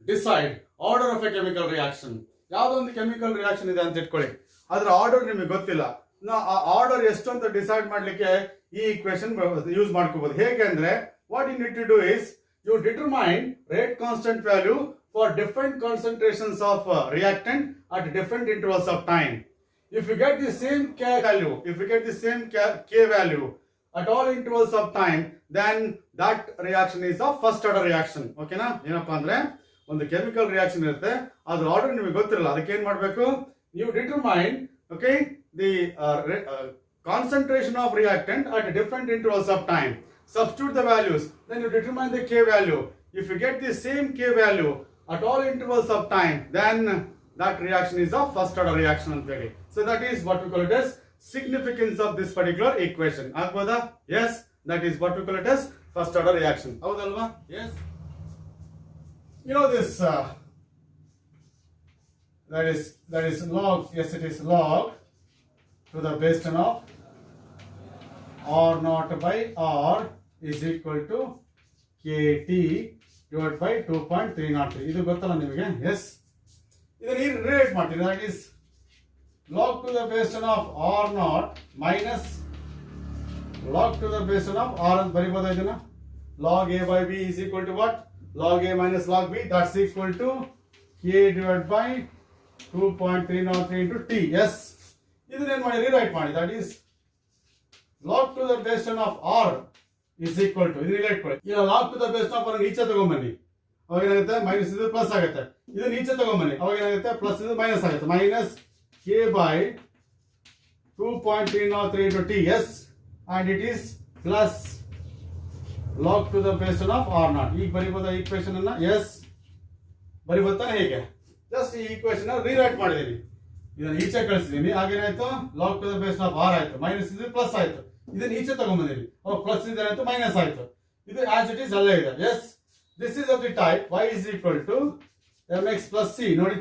decide order of a chemical reaction. ಯಾವುದೋ ಒಂದು chemical reaction ಇದೆ ಅಂತ ಇಟ್ಕೊಳ್ಳಿ, ಅದರ order ನಿಮಗೆ ಗೊತ್ತಿಲ್ಲ, ಆ order ಎಷ್ಟು ಅಂತ ಡಿಸೈಡ್ ಮಾಡಲಿಕ್ಕೆ ಈ ಈಕ್ವೇಶನ್ ಯೂಸ್ ಮಾಡ್ಕೋಬಹುದು. ಹೇಗೆ ಅಂದ್ರೆ, what you need to do is you determine rate constant value for different concentrations of reactant at different intervals of time. If you get the same k value at all intervals of time, then that reaction is a first order reaction. Okay na? ಏನಪ್ಪಾ ಅಂದ್ರೆ, ಒಂದು chemical reaction ಇರುತ್ತೆ, ಅದ್ರ order ನಿಮಗೆ ಗೊತ್ತಿರಲ್ಲ, ಅದಕ್ಕೆ ಏನ್ ಮಾಡಬೇಕು, ನೀವು determine, okay, the concentration of reactant at different intervals of time. Substitute the values, then you determine the k value. If you get the same k value at all intervals of time, then that reaction is a first order reaction ಅಂತ ಹೇಳಿ. So that is what we call it as significance of this particular equation. ಆಗ್ಬೋದಾ? Yes, that is what we call it as first order reaction. ಹೌದಲ್ವಾ? Yes. You know this, that is log, yes it is log to the base 10 of r naught by r is equal to kt divided by 2.303. ಇದು ಗೊತ್ತಲ್ಲ ನಿಮಗೆ? Yes. ಇದನ್ನು ಈ relate ಮಾಡ್ತೀನಿ, that is log to the base 10 of r naught minus log to the base 10 of r ಅಂತ ಬರಿಬೋದಾ ಇದನ್ನ? log a by b is equal to what? log a minus log b, that's equal to k divided by 2.303 into t. Yes. ಇದನ್ನ ಏನು ಮಾಡಿ rewrite ಮಾಡಿ, that is log to the base 10 of r is equal to, ಇದು relate ಮಾಡಿ, ಈಗ log to the base 10 of r ಈಚೆ ತಗೊಂಡ್ಬನ್ನಿ, ಅವಾಗ ಏನಾಗುತ್ತೆ, ಮೈನಸ್ ಇದು ಪ್ಲಸ್ ಆಗುತ್ತೆ, ಇದನ್ನ ಈಚೆ ತಗೊಂಡ್ಬನ್ನಿ, ಅವಾಗ ಏನಾಗುತ್ತೆ, ಪ್ಲಸ್ ಇದು ಮೈನಸ್ ಆಗುತ್ತೆ, minus k by 2.303 into t. Yes. And it is plus log to the base 10 of r naught. ಈಗ ಬರಿಬೋದಾ ಈಕ್ವೇಶನ್ ಅನ್ನ? Yes. ಬರಿಬೋದಾನೆ? ಹೇಗೆ? ಜಸ್ಟ್ ಈ ಈಕ್ವೇಶನ್ ರಿರೈಟ್ ಮಾಡಿದೀನಿ, ಇದನ್ನ ಈಚೆ ಕಳಿಸಿದೀನಿ, ಹಾಗೇನಾಯ್ತು, log to the base of r ಆಯ್ತು, ಮೈನಸ್ ಇದು ಪ್ಲಸ್ ಆಯ್ತು, ಇದನ್ನ ಈಚೆ ತಗೊಂಡ್ಬಂದಿನಿ, ಪ್ಲಸ್ ಇದೇನಾಯ್ತು, ಮೈನಸ್ ಆಯ್ತು, ಇದು ಆಸ್ ಇಟ್ ಈಸ್ ಅಲ್ಲೇ ಇದೆ. Yes. This is of the type y is equal to mx plus c. ನೋಡಿ,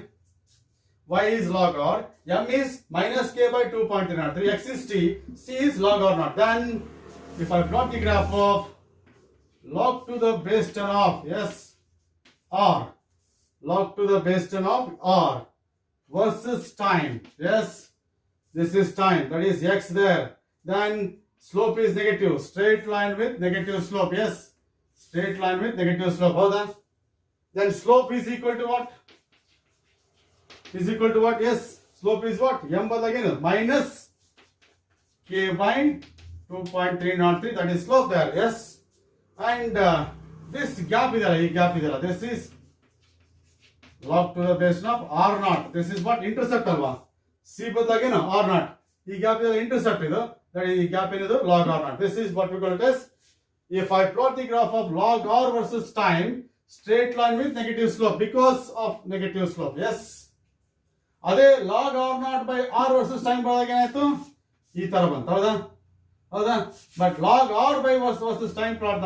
y is log r, m is minus k by 2.303, x is t, c is log r naught. Then if I plot the graph of log to the base 10 of r, log to the base 10 of r versus time, this is time, that is x there, then slope is negative, straight line with negative slope, straight line with negative slope, howda? Then slope is equal to what? Is equal to what? Yes, slope is what? M again minus k by 2.303, that is slope there, and this gap is this is log to the base of r naught, this is what? Intercept alva, c again r naught, ಈ gap is intercept idu, that is ಈ gap ಏನಿದು log r naught. This is what we call it as, if I plot the graph of log r versus time, straight line with negative slope because of negative slope, ಅದೇ log r naught by r versus time ಬರೋದಾಗ ಏನಾಯ್ತು, ಈ ತರ ಬಂತು, ಹೌದಾ? But log r by versus time plot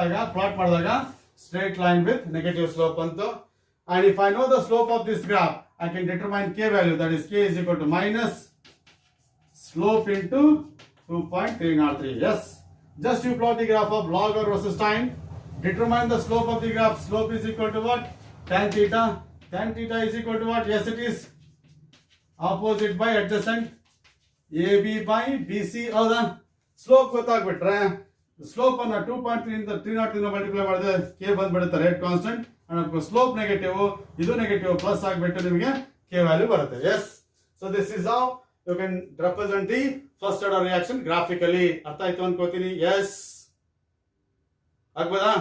ಮಾಡಿದಾಗ straight line with negative slope ಬಂತು. And if I know the slope of this graph, I can determine k value, that is k is equal to minus slope into 2.303. Just you plot the graph of log r versus time, determine the slope of the graph. Slope is equal to what? Tan theta. Tan theta is equal to what? Yes, it is opposite by adjacent, AB by BC. ಹೌದಾ? Slope ಗೊತ್ತಾಗ್ಬಿಟ್ರೆ slope ಅನ್ನ 2.3 ಇಂದ 303 multiply ಮಾಡಿದ್ರೆ k ಬಂದ್ಬಿಡುತ್ತೆ, rate constant, and slope negative, ಇದು negative plus ಆಗಿಬಿಟ್ಟು ನಿಮಗೆ k value ಬರುತ್ತೆ. So this is how you can represent the first order reaction graphically. ಅರ್ಥ ಆಯ್ತು ಅನ್ಕೋತೀನಿ. ಆಗ್ಬೋದಾ?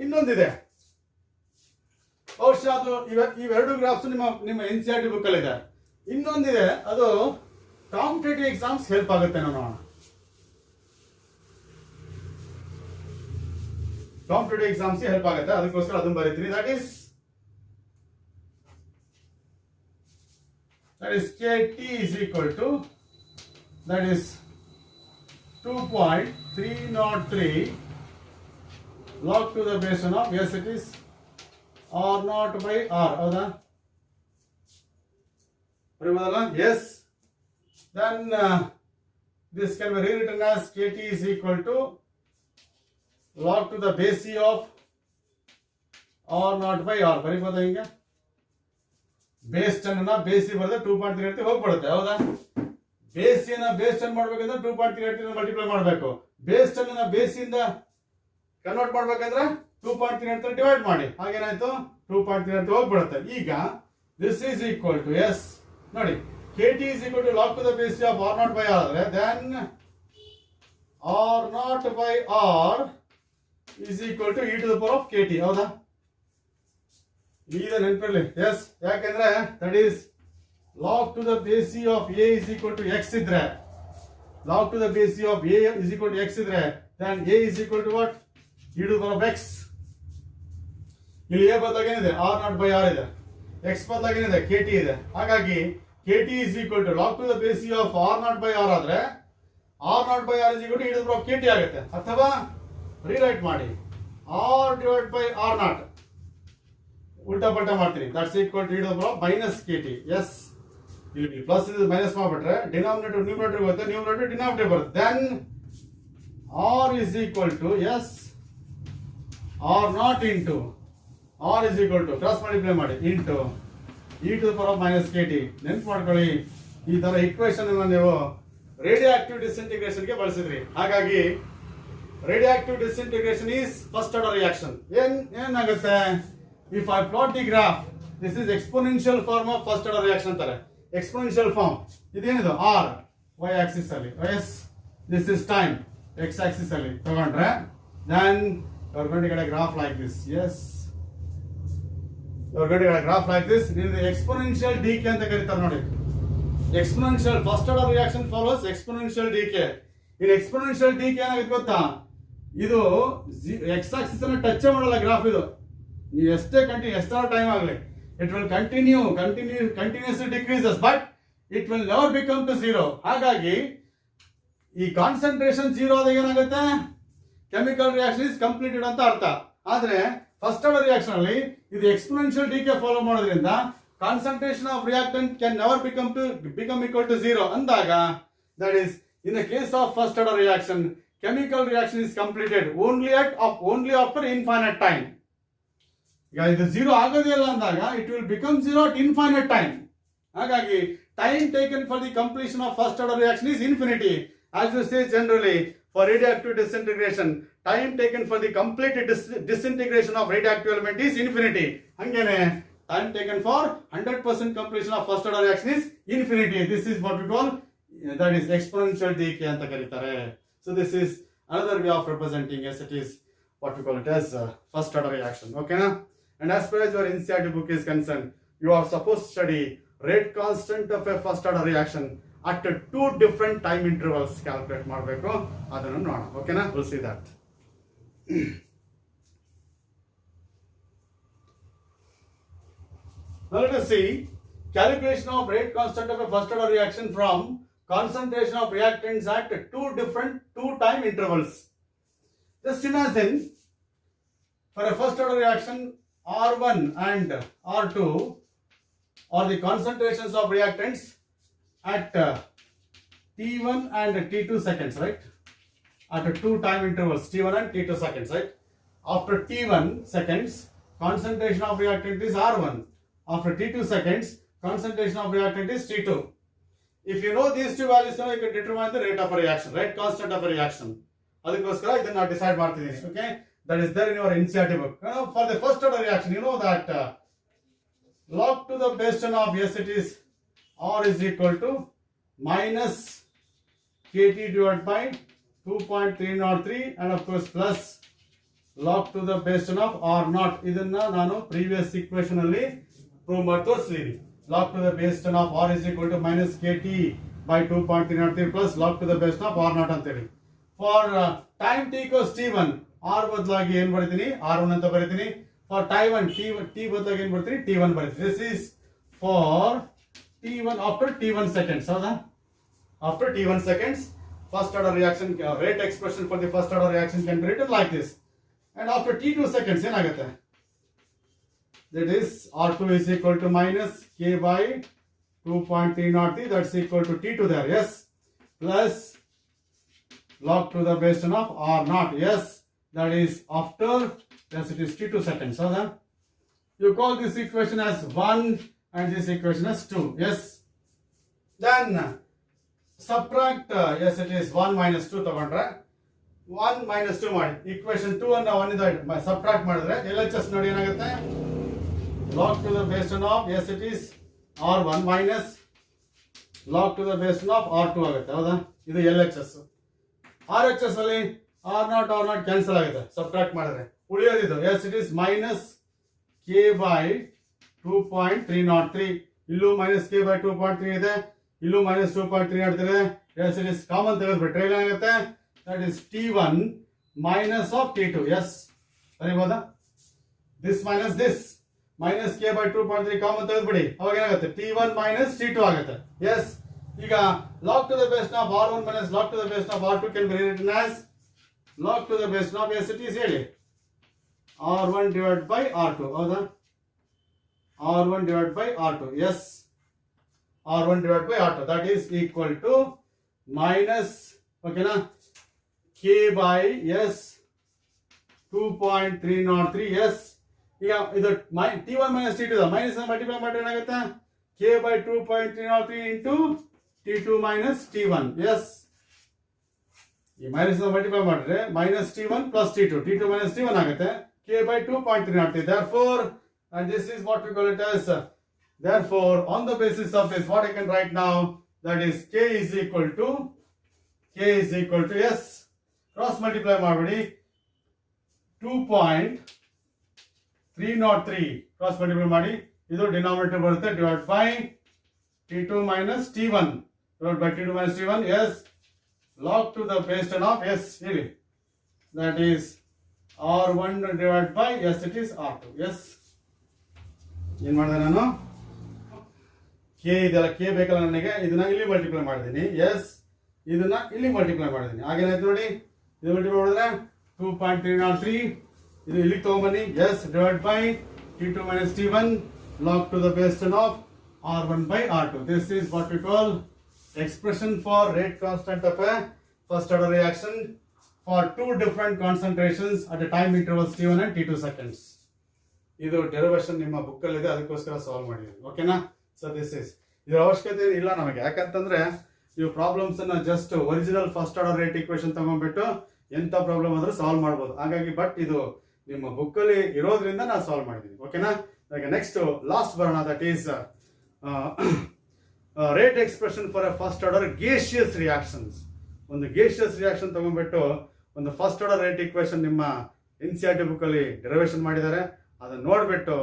ಇನ್ನೊಂದಿದೆ, ಬಹುಶಃ ಅದು ಇವೆರಡು ಗ್ರಾಫ್ಸ್ ನಿಮ್ಮ NCERT ಬುಕ್ ಅಲ್ಲಿ ಇದೆ. ಇನ್ನೊಂದಿದೆ, ಅದು ಕಾಂಪಿಟೇಟಿವ್ ಎಕ್ಸಾಮ್ಸ್ ಹೆಲ್ಪ್ ಆಗುತ್ತೆ, ನೋಡೋಣ. ಕಾಂಪಿಟೇಟಿವ್ ಎಕ್ಸಾಮ್ಸ್ ಹೆಲ್ಪ್ ಆಗುತ್ತೆ, ಅದಕ್ಕೋಸ್ಕರ ಅದನ್ನ ಬರೀತೀನಿ. That is KT is equal to, that is 2.303 log to the base of, it is r naught by r, ಹೌದಾ? ಬರೀಬೋದಲ್ಲ? Then this can be rewritten as KT is equal to log to the base of r naught by r. ಬರೀಬೋದಾ ಹಿಂಗೆ? Base 10 ಅನ್ನ ಬೇಸಿ ಬರೆದ್ರೆ 2.3 ಹೋಗ್ಬಿಡುತ್ತೆ, ಹೌದಾ? ಬೇಸಿನ base 10 ಮಾಡ್ಬೇಕಂದ್ರೆ 2.3 multiply ಮಾಡಬೇಕು. Base 10 ಅನ್ನ ಬೇಸಿಂದ convert ಮಾಡ್ಬೇಕಂದ್ರೆ 2.3 ಡಿವೈಡ್ ಮಾಡಿ, ಹಾಗೇನಾಯ್ತು 2.3 ಹೋಗ್ಬಿಡುತ್ತೆ. ಈಗ ದಿಸ್ ಈಸ್ ಈಕ್ವಲ್ ಟು ನೋಡಿ, KT is equal to log to the base of r naught by r ಆದ್ರೆ then r naught by r is equal to e to the power of KT, ಹೌದಾ? ಈಗ ನೆನಪಿರಲಿ. ಯಾಕೆಂದ್ರೆ that is log to the base of a is equal to x ಇದ್ರೆ, log to the base of a is equal to x ಇದ್ರೆ then a is equal to what? e to the power of x. ಇಲ್ಲಿ a ಬದಲಾಗಿ ಏನಿದೆ? r naught by r ಇದೆ. x ಬದಲಾಗಿ ಏನಿದೆ? KT ಇದೆ. ಹಾಗಾಗಿ KT is equal to log to the base of r naught by r ಆದ್ರೆ r naught by r is equal to e to the power of KT ಆಗುತ್ತೆ. ಅಥವಾ rewrite ಮಾಡಿ, r divided by r naught ಉಲ್ಟಾ ಪಲ್ಟಾ ಮಾಡ್ತೀನಿ, that's equal to e to the power of minus KT. ಇಲ್ಲಿ plus ಇದು minus ಮಾಡ್ಬಿಟ್ರೆ denominator numerator ಬರುತ್ತೆ, ನ್ಯೂಮರೇಟರ್ ಡಿನಾಮಿನೇಟರ್ ಬರುತ್ತೆ. Then r is equal to r naught into r is equal to cross multiply ಮಾಡಿ into e to the power of minus KT. ನೆನ್ಪು ಮಾಡ್ಕೊಳ್ಳಿ, ಈ ತರ ಇಕ್ವೇಶನ್ ಅನ್ನು ನೀವು ರೇಡಿಯೋ ಆಕ್ಟಿವ್ ಡಿಸ್ಇಂಟಿಗ್ರೇಷನ್ ಗೆ ಬಳಸಿದ್ರಿ. ಹಾಗಾಗಿ radioactive disintegration is first order reaction. ಏನಾಗುತ್ತೆ? If I plot the graph, this is exponential form of first order reaction ಅಂತಾರೆ. ಎಕ್ಸ್ಪೋನೆನ್ಷಿಯಲ್ ಫಾರ್ಮ್ ಇದೇನಿದು? ಆರ್ ವೈ ಆಕ್ಸಿಸ್ ಅಲ್ಲಿ, this is time x axis ಅಲ್ಲಿ ತಗೊಂಡ್ರೆ then you are going to get a graph like this. You are going to get a graph like this. ಇದು exponential decay ಅಂತ ಕರೀತಾರೆ ನೋಡಿ. Exponential first order reaction follows exponential decay. In exponential decay ಏನಾಗುತ್ತೆ ಗೊತ್ತಾ? ಇದು x axis ಅನ್ನು touch ಮಾಡಲ್ಲ graph. ಇದು ನೀವು ಎಷ್ಟೇ ಟೈಮ್ ಆಗಲಿ, it will continuously decreases, but it will never become to zero. ಹಾಗಾಗಿ ಈ ಕಾನ್ಸಂಟ್ರೇಷನ್ ಝೀರೋ ಆದಾಗ ಏನಾಗುತ್ತೆ? ಕೆಮಿಕಲ್ ರಿಯಾಕ್ಷನ್ ಇಸ್ ಕಂಪ್ಲೀಟೆಡ್ ಅಂತ ಅರ್ಥ. ಆದ್ರೆ ಫಸ್ಟ್ ಆರ್ಡರ್ ರಿಯಾಕ್ಷನ್ ಅಲ್ಲಿ ಇದು ಎಕ್ಸ್ಪೋನೆನ್ಷಿಯಲ್ ಡಿಕೆ ಫಾಲೋ ಮಾಡೋದ್ರಿಂದ concentration of reactant can never become equal to 0 andaga, that is in the case of first order reaction, chemical reaction is completed only after infinite time. ಈಗ ಇದು 0 ಆಗೋದಿಲ್ಲ ಅಂದಾಗ it will become 0 at infinite time. ಹಾಗಾಗಿ time taken for the completion of first order reaction is infinity. As you say generally, for radioactive disintegration, time taken for the complete disintegration of radioactive element is infinity. ಹಂಗೇನೆ time taken for 100% completion of first order reaction is infinity. This is what we call, that is exponential decay ಅಂತ ಕರೀತಾರೆ. So this is another way of representing, yes, it is what we call it as first order reaction. Okay na? And as far as your NCERT book is concerned, you are supposed to study rate constant of a first order reaction at 2 different time intervals calculate ಮಾಡಬೇಕು. ಅದನ್ನು ನೋಡೋಣ. Okay na? We'll see that. Now let us see calculation of rate constant of a first order reaction from concentration of reactants at 2 time intervals. Just imagine for a first order reaction, R1 and R2 are the concentrations of reactants at T1 and T2 seconds, right? At 2 time intervals, T1 and T2 seconds, right? After T1 seconds, concentration of reactant is R1. After T2 seconds, concentration of reactant is T2. If you know these two values, now you can determine the rate of a reaction, rate constant of a reaction. ಅದಕ್ಕೋಸ್ಕರ ಇದನ್ನ decide ಮಾಡ್ತಿದ್ದೀನಿ. Okay, that is there in your NCERT book. For the first order reaction, you know that log to the base 10 of S, it is R is equal to minus kT divided by 2.303 and of course plus log to the base 10 of R naught. ಇದನ್ನ ನಾನು previous equation ಅಲ್ಲಿ prove ಮಾಡಿ ತೋರಿಸಿದ್ದೀನಿ. Log to the base 10 of R is equal to minus kT by 2.303 plus log to the base 10 of R naught ಅಂತೇಳಿ. For time t equals t1, R ಬದಲಾಗಿ ಏನು ಬರೀತೀನಿ, R1 ಅಂತ ಬರೀತೀನಿ. For t1, t ಬದಲಾಗಿ ಏನು ಬರೀತೀನಿ, t1 ಬರೀತೀನಿ. This is for t1 after t1 seconds. ಹೌದಾ? After t1 seconds, first order reaction rate expression for the first order reaction can be written like this. And after t2 seconds ಏನಾಗುತ್ತೆ? That is R2 is equal to minus k by 2.303, that's equal to T2 there, yes, plus log to the base 10 of R naught, yes, that is after, yes, it is T2 seconds. So then you call this equation as 1 and this equation as 2, yes. Then subtract, yes, it is 1 minus 2 ತಗೊಂಡ್ರೆ 1 minus 2 ಮಾಡಿ equation 2 ಅನ್ನು 1 ಇಂದ subtract ಮಾಡಿದ್ರೆ LHS ನೋಡಿ ಏನಾಗುತ್ತೆ, log to the base 10 of, yes, it is R1 minus log to the base 10 of R2 ಆಗುತ್ತೆ. ಹೌದಾ? ಇದು LHS. RHS ಅಲ್ಲಿ R0 ಕ್ಯಾನ್ಸಲ್ ಆಗುತ್ತೆ ಸಬ್ಟ್ರಾಕ್ಟ್ ಮಾಡಿದ್ರೆ. ಉಳಿಯೋದಿದು, yes, it is minus k by 2.303. ಇಲ್ಲೂ minus k by 2.3 ಇದೆ, ಇಲ್ಲೂ minus 2.3 ಇದೆ. Yes, it is ಕಾಮನ್ ತೆಗೆದ್ಬಿಟ್ರೆ ಏನಾಗುತ್ತೆ, that is T1 minus of T2. yes, ಬರೀಬಹುದಾ? This minus this minus k by 2.3 common ತೆಗೆದ್ಬಿಡಿ, ಅವಾಗ ಏನಾಗುತ್ತೆ, T1 minus T2 ಆಗುತ್ತೆ. yes, ಈಗ log to the base of R1 minus log to the base of R2 can be written as log to the base of, yes, it is ಹೇಳಿ R1 divided by R2. ಹೌದಾ? R1 divided by R2. yes, R1 divided by R2, that is equal to minus, okay na, k by, yes, 2.303. yes, ಈಗ ಇದು T1 minus T2 minus multiply ಮಾಡಿದ್ರೆ ಏನಾಗುತ್ತೆ, k by 2.303 into T2 minus T1. yes, ಈ minus multiply ಮಾಡಿದ್ರೆ minus T1 plus T2 minus T1 ಆಗುತ್ತೆ, k by 2.303. therefore, and this is what we call it as, therefore on the basis of this, what I can write now, that is k is equal to, yes, cross multiply ಮಾಡಬೇಡಿ, 2.303 cross multiply ಮಾಡಿ, ಇದು denominator ಬರುತ್ತೆ, divide by T2 minus T1 divided by T2 minus T1. yes, log to the base 10 of, yes, ಹೇಳಿ, that is R1 divided by, yes, it is R2. yes, ಏನು ಮಾಡಿದೆ ನಾನು, k ಇದೆಲ್ಲ k ಬೇಕಲ್ಲ ನನಗೆ, ಇದನ್ನ ಇಲ್ಲಿ ಮಲ್ಟಿಪ್ಲೈ ಮಾಡಿದ್ದೀನಿ. yes, ಇದನ್ನ ಇಲ್ಲಿ ಮಲ್ಟಿಪ್ಲೈ ಮಾಡಿದ್ದೀನಿ. ಹಾಗೇನಾಯ್ತು ನೋಡಿ, ಇದು ಮಲ್ಟಿಪ್ಲೈ ಮಾಡಿದ್ರೆ 2.303, ಇದು ಇಲ್ಲಿಗೆ ತಗೊಂಬನ್ನಿ, yes, divided by T2 minus T1 log to the base 10 of R1 by R2. This is what we call expression for rate constant of a first order reaction for two different concentrations at a time intervals t1 and t2 seconds. ಇದು derivation ನಿಮ್ಮ book ಅಲ್ಲಿ ಇದೆ, ಅದಕ್ಕೋಸ್ಕರ solve ಮಾಡಿದ್ವಿ. ಓಕೆನಾ? So this is ಇದರ ಅವಶ್ಯಕತೆ ಇಲ್ಲ ನಮಗೆ, ಯಾಕಂತಂದ್ರೆ ನೀವು ಪ್ರಾಬ್ಲಮ್ಸ್ ಅನ್ನ just original first order rate equation ತಗೊಂಡ್ಬಿಟ್ಟು ಎಂತ ಪ್ರಾಬ್ಲಮ್ ಆದ್ರೂ ಸಾಲ್ವ್ ಮಾಡಬಹುದು. ಹಾಗಾಗಿ ಬಟ್ ಇದು ನಿಮ್ಮ ಬುಕ್ ಅಲ್ಲಿ ಇರೋದ್ರಿಂದ ನಾನು ಸಾಲ್ವ್ ಮಾಡಿದ್ದೀನಿ. ಓಕೆನಾ? ನೆಕ್ಸ್ಟ್ ಲಾಸ್ಟ್ ಬರೋಣ, that is rate expression for a first order gaseous reactions. ಒಂದು ಗೇಷಿಯಸ್ ರಿಯಾಕ್ಷನ್ ತಗೊಂಡ್ಬಿಟ್ಟು ಒಂದು ಫಸ್ಟ್ ಆರ್ಡರ್ ರೇಟ್ ಇಕ್ವೇಶನ್ ನಿಮ್ಮ NCERT ಬುಕ್ ಅಲ್ಲಿ ಡೆರಿವೇಶನ್ ಮಾಡಿದ್ದಾರೆ. ಅದನ್ನ ನೋಡ್ಬಿಟ್ಟು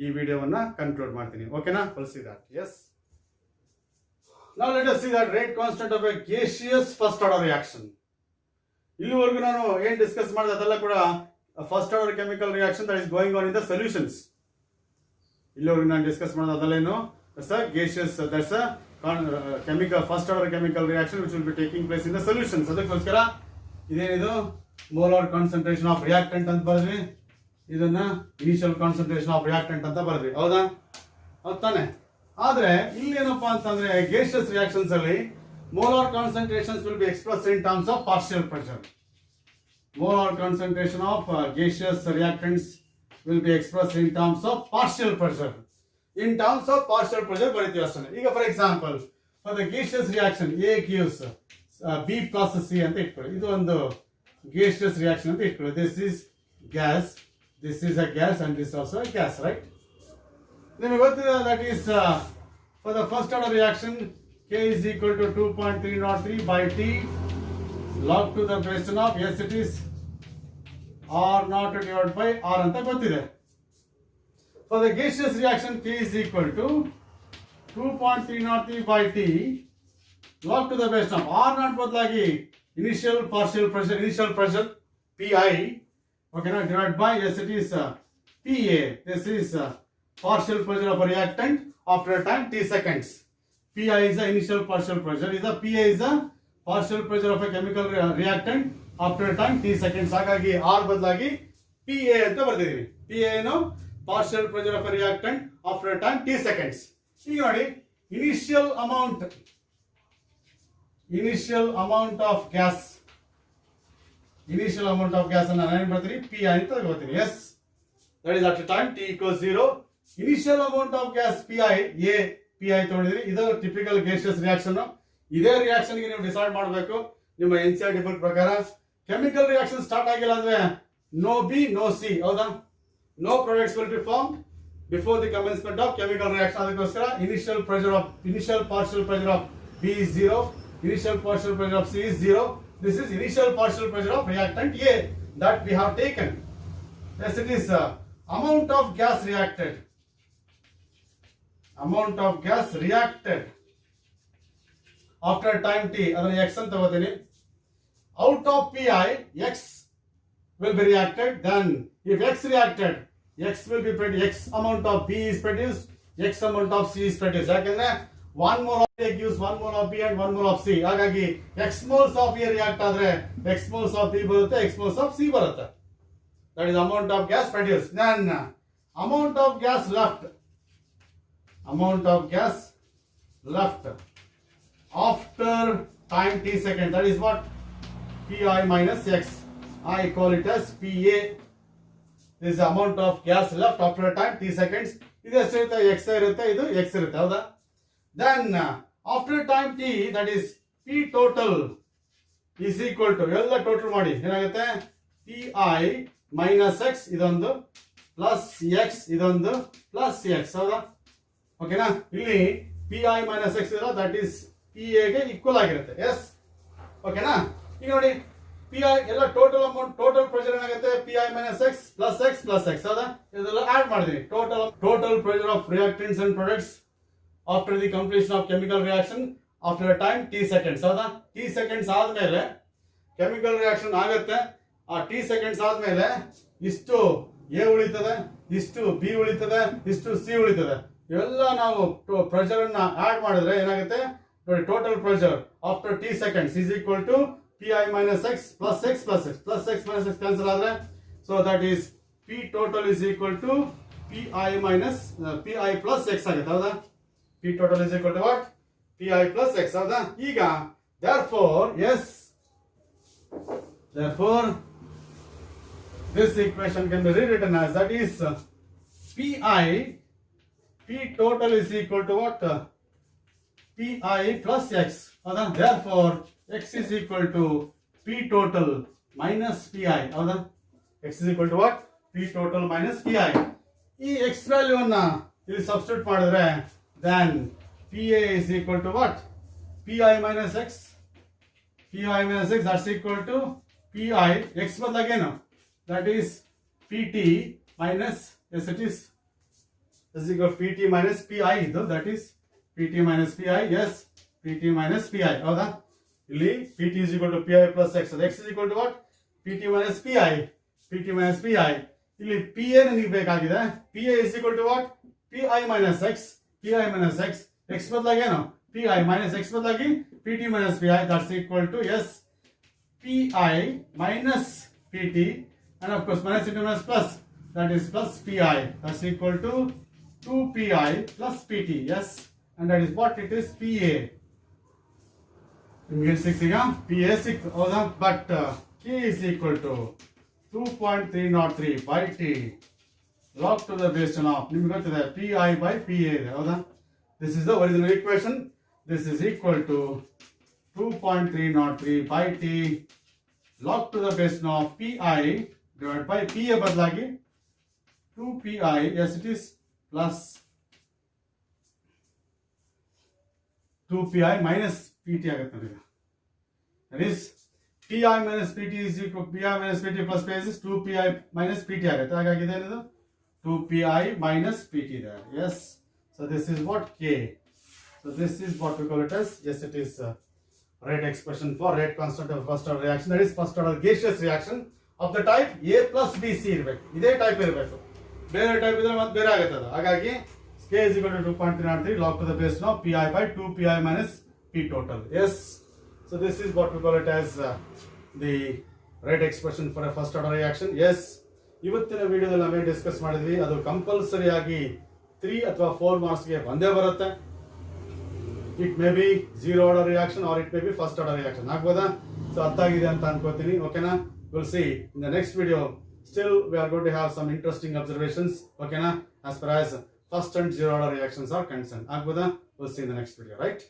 ಈ ವಿಡಿಯೋವನ್ನ ಕನ್ಕ್ಲೂಡ್ ಮಾಡ್ತೀನಿ. ಓಕೆನಾ? We'll see that. Yes, now let us see that rate constant of a gaseous first order reaction. ಇಲ್ಲಿವರೆಗೂ ನಾನು ಏನ್ ಡಿಸ್ಕಸ್ ಮಾಡಿದೆ ಅದೆಲ್ಲ ಕೂಡ first order chemical reaction that is going on in the solutions. ಇಲ್ಲಿವರೆಗೂ ನಾನು ಡಿಸ್ಕಸ್ ಮಾಡೋದು ಅದಲ್ಲೇನು, that's a gaseous, that's a chemical first order chemical reaction which will be taking place in the solutions. ಅದಕ್ಕೋಸ್ಕರ ಇದೇನಿದು molar concentration of reactant ಅಂತ ಬರೆದ್ವಿ, ಇದನ್ನ initial concentration of reactant ಅಂತ ಬರೆದ್ವಿ. ಹೌದಾ? ಹೌದ್ ತಾನೆ? ಆದ್ರೆ ಇಲ್ಲಿ ಏನಪ್ಪಾ ಅಂತಂದ್ರೆ ಗೇಷಿಯಸ್ ರಿಯಾಕ್ಷನ್ಸ್ ಅಲ್ಲಿ molar concentrations will be expressed in terms of partial pressure. Molar concentration of gaseous reactants will be expressed in terms of partial pressure. In terms of partial pressure ಬರೀತೀವಿ ಅಷ್ಟೇ. ಈಗ for example for the gaseous reaction A gives B plus C ಅಂತ ಇಟ್ಕೊಳ್ಳಿ. ಇದು ಒಂದು gaseous reaction ಅಂತ ಇಟ್ಕೊಳ್ಳಿ. This is gas, this is a gas and this is also a gas, right? ನಿಮಗೆ ಗೊತ್ತಿದೆ that is for the first order reaction K is equal to 2.303 by T log to the base 10 of, yes it is R naught divided by R ಅಂತ ಗೊತ್ತಿದೆ. For the gaseous reaction K is equal to 2.303 by T log to the base 10 of R naught ಬದಲಾಗಿ initial partial pressure, initial pressure PI, okay now divided by, yes it is PA. This is partial pressure of a reactant after a time T seconds. PI is the initial partial pressure, is the PA is the partial pressure of a chemical reactant after a time T seconds. ಹಾಗಾಗಿ R ಬದಲಾಗಿ PA ಅಂತ ಬರ್ತಿದೀವಿ. PA ಏನು partial pressure of a reactant after a time T seconds. ಈಗ ನೋಡಿ initial amount of gas ಅನ್ನ ನಾನು ಏನ್ ಬರ್ತೀನಿ PI ಅಂತ ತಗೋತೀನಿ. Yes, that is at a time T equals 0. Initial amount of gas PI ತಗೊಂಡಿದ್ರಿ. ಇದು ಟಿಪಿಕಲ್ ಗೇಷಿಯಸ್ ರಿಯಾಕ್ಷನ್. ಇದೇ ರಿಯಾಕ್ಷನ್ ಗೆ ನೀವು ಡಿಸೈಡ್ ಮಾಡಬೇಕು ನಿಮ್ಮ NCERT ಬುಕ್ ಪ್ರಕಾರ. ಕೆಮಿಕಲ್ ರಿಯಾಕ್ಷನ್ ಸ್ಟಾರ್ಟ್ ಆಗಿಲ್ಲ ಅಂದ್ರೆ ನೋ ಬಿ ನೋ ಸಿ. ಹೌದಾ? No products will be form before the commencement of chemical reaction. ಅದಕ್ಕೋಸ್ಕರ initial partial pressure of B is 0, initial partial pressure of C is 0. This is initial partial pressure of reactant A that we have taken. Yes, it is amount of gas reacted after time T, ಅದನ್ನ X ಅಂತ ತಗೋತೀನಿ. Out of PI, X will be reacted. Then if X reacted, X will be produced, X amount of B is produced, X amount of C is produced. ಯಾಕಂದ್ರೆ 1 mole of A gives 1 mole of B and 1 mole of C. ಹಾಗಾಗಿ X moles of A react ಆದ್ರೆ X moles of B ಬರುತ್ತೆ, X moles of C ಬರುತ್ತೆ. That is amount of gas produced. Then amount of gas left after time T second, that is what PI minus X. I call it as PA. This is the amount of gas left after a time T seconds. ಇದು ಎಷ್ಟಿರುತ್ತೆ? X ಇರುತ್ತೆ, ಇದು X ಇರುತ್ತೆ. ಹೌದಾ? Then after time T, that is P total is equal to, ಎಲ್ಲ total ಮಾಡಿ ಏನಾಗುತ್ತೆ? PI minus X ಇದೊಂದು ಪ್ಲಸ್ X ಇದೊಂದು ಪ್ಲಸ್ X. ಹೌದಾ? ಓಕೆನಾ? ಇಲ್ಲಿ PI minus X ಇದೆ, that is PA ಗೆ ಈಕ್ವಲ್ ಆಗಿರುತ್ತೆ. ಎಸ್, ಓಕೆನಾ? ಈಗ ನೋಡಿ PI ಎಲ್ಲ ಟೋಟಲ್ ಅಮೌಂಟ್, ಟೋಟಲ್ ಪ್ರೆಷರ್ ಏನಾಗುತ್ತೆ? PI minus X plus X plus X. ಹೌದಾ? ಇದೆಲ್ಲ ಆಡ್ ಮಾಡಿದೀನಿ. Total pressure of reactants and products after the completion of chemical reaction after a time T seconds. ಹೌದಾ? T seconds ಆದ್ಮೇಲೆ chemical reaction ಆಗುತ್ತೆ. ಆ T seconds ಆದ್ಮೇಲೆ ಇಷ್ಟು A ಉಳಿತದೆ, ಇಷ್ಟು B ಉಳಿತದೆ, ಇಷ್ಟು C ಉಳಿತದೆ. ಇವೆಲ್ಲ ನಾವು ಪ್ರೆಷರ್ ಅನ್ನ ಆಡ್ ಮಾಡಿದ್ರೆ ಏನಾಗುತ್ತೆ ನೋಡಿ? Total pressure after T seconds is equal to PI minus X plus X plus X plus X minus X cancel ಆದ್ರೆ, so that is P total is equal to pi minus pi plus x ಆಗುತ್ತೆ ಹೌದಾ p total is equal to what pi plus x ಹೌದಾ ಈಗ therefore this equation can be rewritten as that is p total is equal to what pi plus x ಹೌದಾ therefore x is equal to p total minus pi ಹೌದಾ x is equal to what p total minus pi ಈ x value ಅನ್ನ ಇಲ್ಲಿ substitute ಮಾಡಿದ್ರೆ then pa is equal to what pi minus x that's equal to pi x ಬದಲಾಗೇನು that is pt minus yes it is equal to pt minus pi ಇದು that is pt minus pi yes pt minus pi ಹೌದಾ ಇಲ್ಲಿ pt is equal to pi plus x x is equal to what pt minus pi ಇಲ್ಲಿ pa ನನಗೆ ಬೇಕಾಗಿದೆ pa is equal to what pi minus x x ಬದಲಾಗೇನು pi minus x ಬದಲಾಗಿ pt minus pi that's equal to yes pi minus pt and of course minus into minus plus that is plus pi that's equal to 2pi plus pt yes and that is what it is pa ನಿಮಗೆ ಸಿಕ್ತೀಗ pa ಸಿಕ್ತು ಹೌದಾ but k is equal to 2.303 by t log to the base 10 of ನಿಮಗೆ ಗೊತ್ತಿದೆ pi by pa ಇದೆ ಹೌದಾ this is the original equation this is equal to 2.303 by t log to the base 10 of pi divided by pa ಬದಲಾಗಿ 2pi yes it is plus 2pi minus pt ಆಗುತ್ತೆ ನನಗೆ that is pi minus pt is equal pi minus pt plus pi is 2pi minus pt ಆಗುತ್ತೆ ಹಾಗಾಗಿ ಇದೇನಿದು 2pi minus pt there yes so this is what k so this is what we call it as yes it is rate expression for rate constant of first order reaction that is first order gaseous reaction of the type a plus b c ಇರಬೇಕು ಇದೇ type ಇರಬೇಕು ಬೇರೆ type ಇದ್ರೆ ಮತ್ತೆ ಬೇರೆ ಆಗುತ್ತೆ ಅದು ಹಾಗಾಗಿ k is equal to 2.303 log to the base of pi by 2pi minus p total yes so this is what we call it as the rate expression for a first order reaction yes ಇವತ್ತಿನ ವಿಡಿಯೋದಲ್ಲಿ ನಾವೇ discuss ಮಾಡಿದ್ವಿ ಅದು compulsory ಆಗಿ 3 ಅಥವಾ 4 marks ಗೆ ಬಂದೇ ಬರುತ್ತೆ it may be 0 order reaction or it may be first order reaction ಆಗ್ಬೋದಾ ಸೊ ಅರ್ಥ ಆಗಿದೆ ಅಂತ ಅನ್ಕೋತೀನಿ ಓಕೆನಾ we'll see in the next video still we are going to have some interesting observations okay na as far as first and zero order reactions are concerned agboda we'll see in the next video right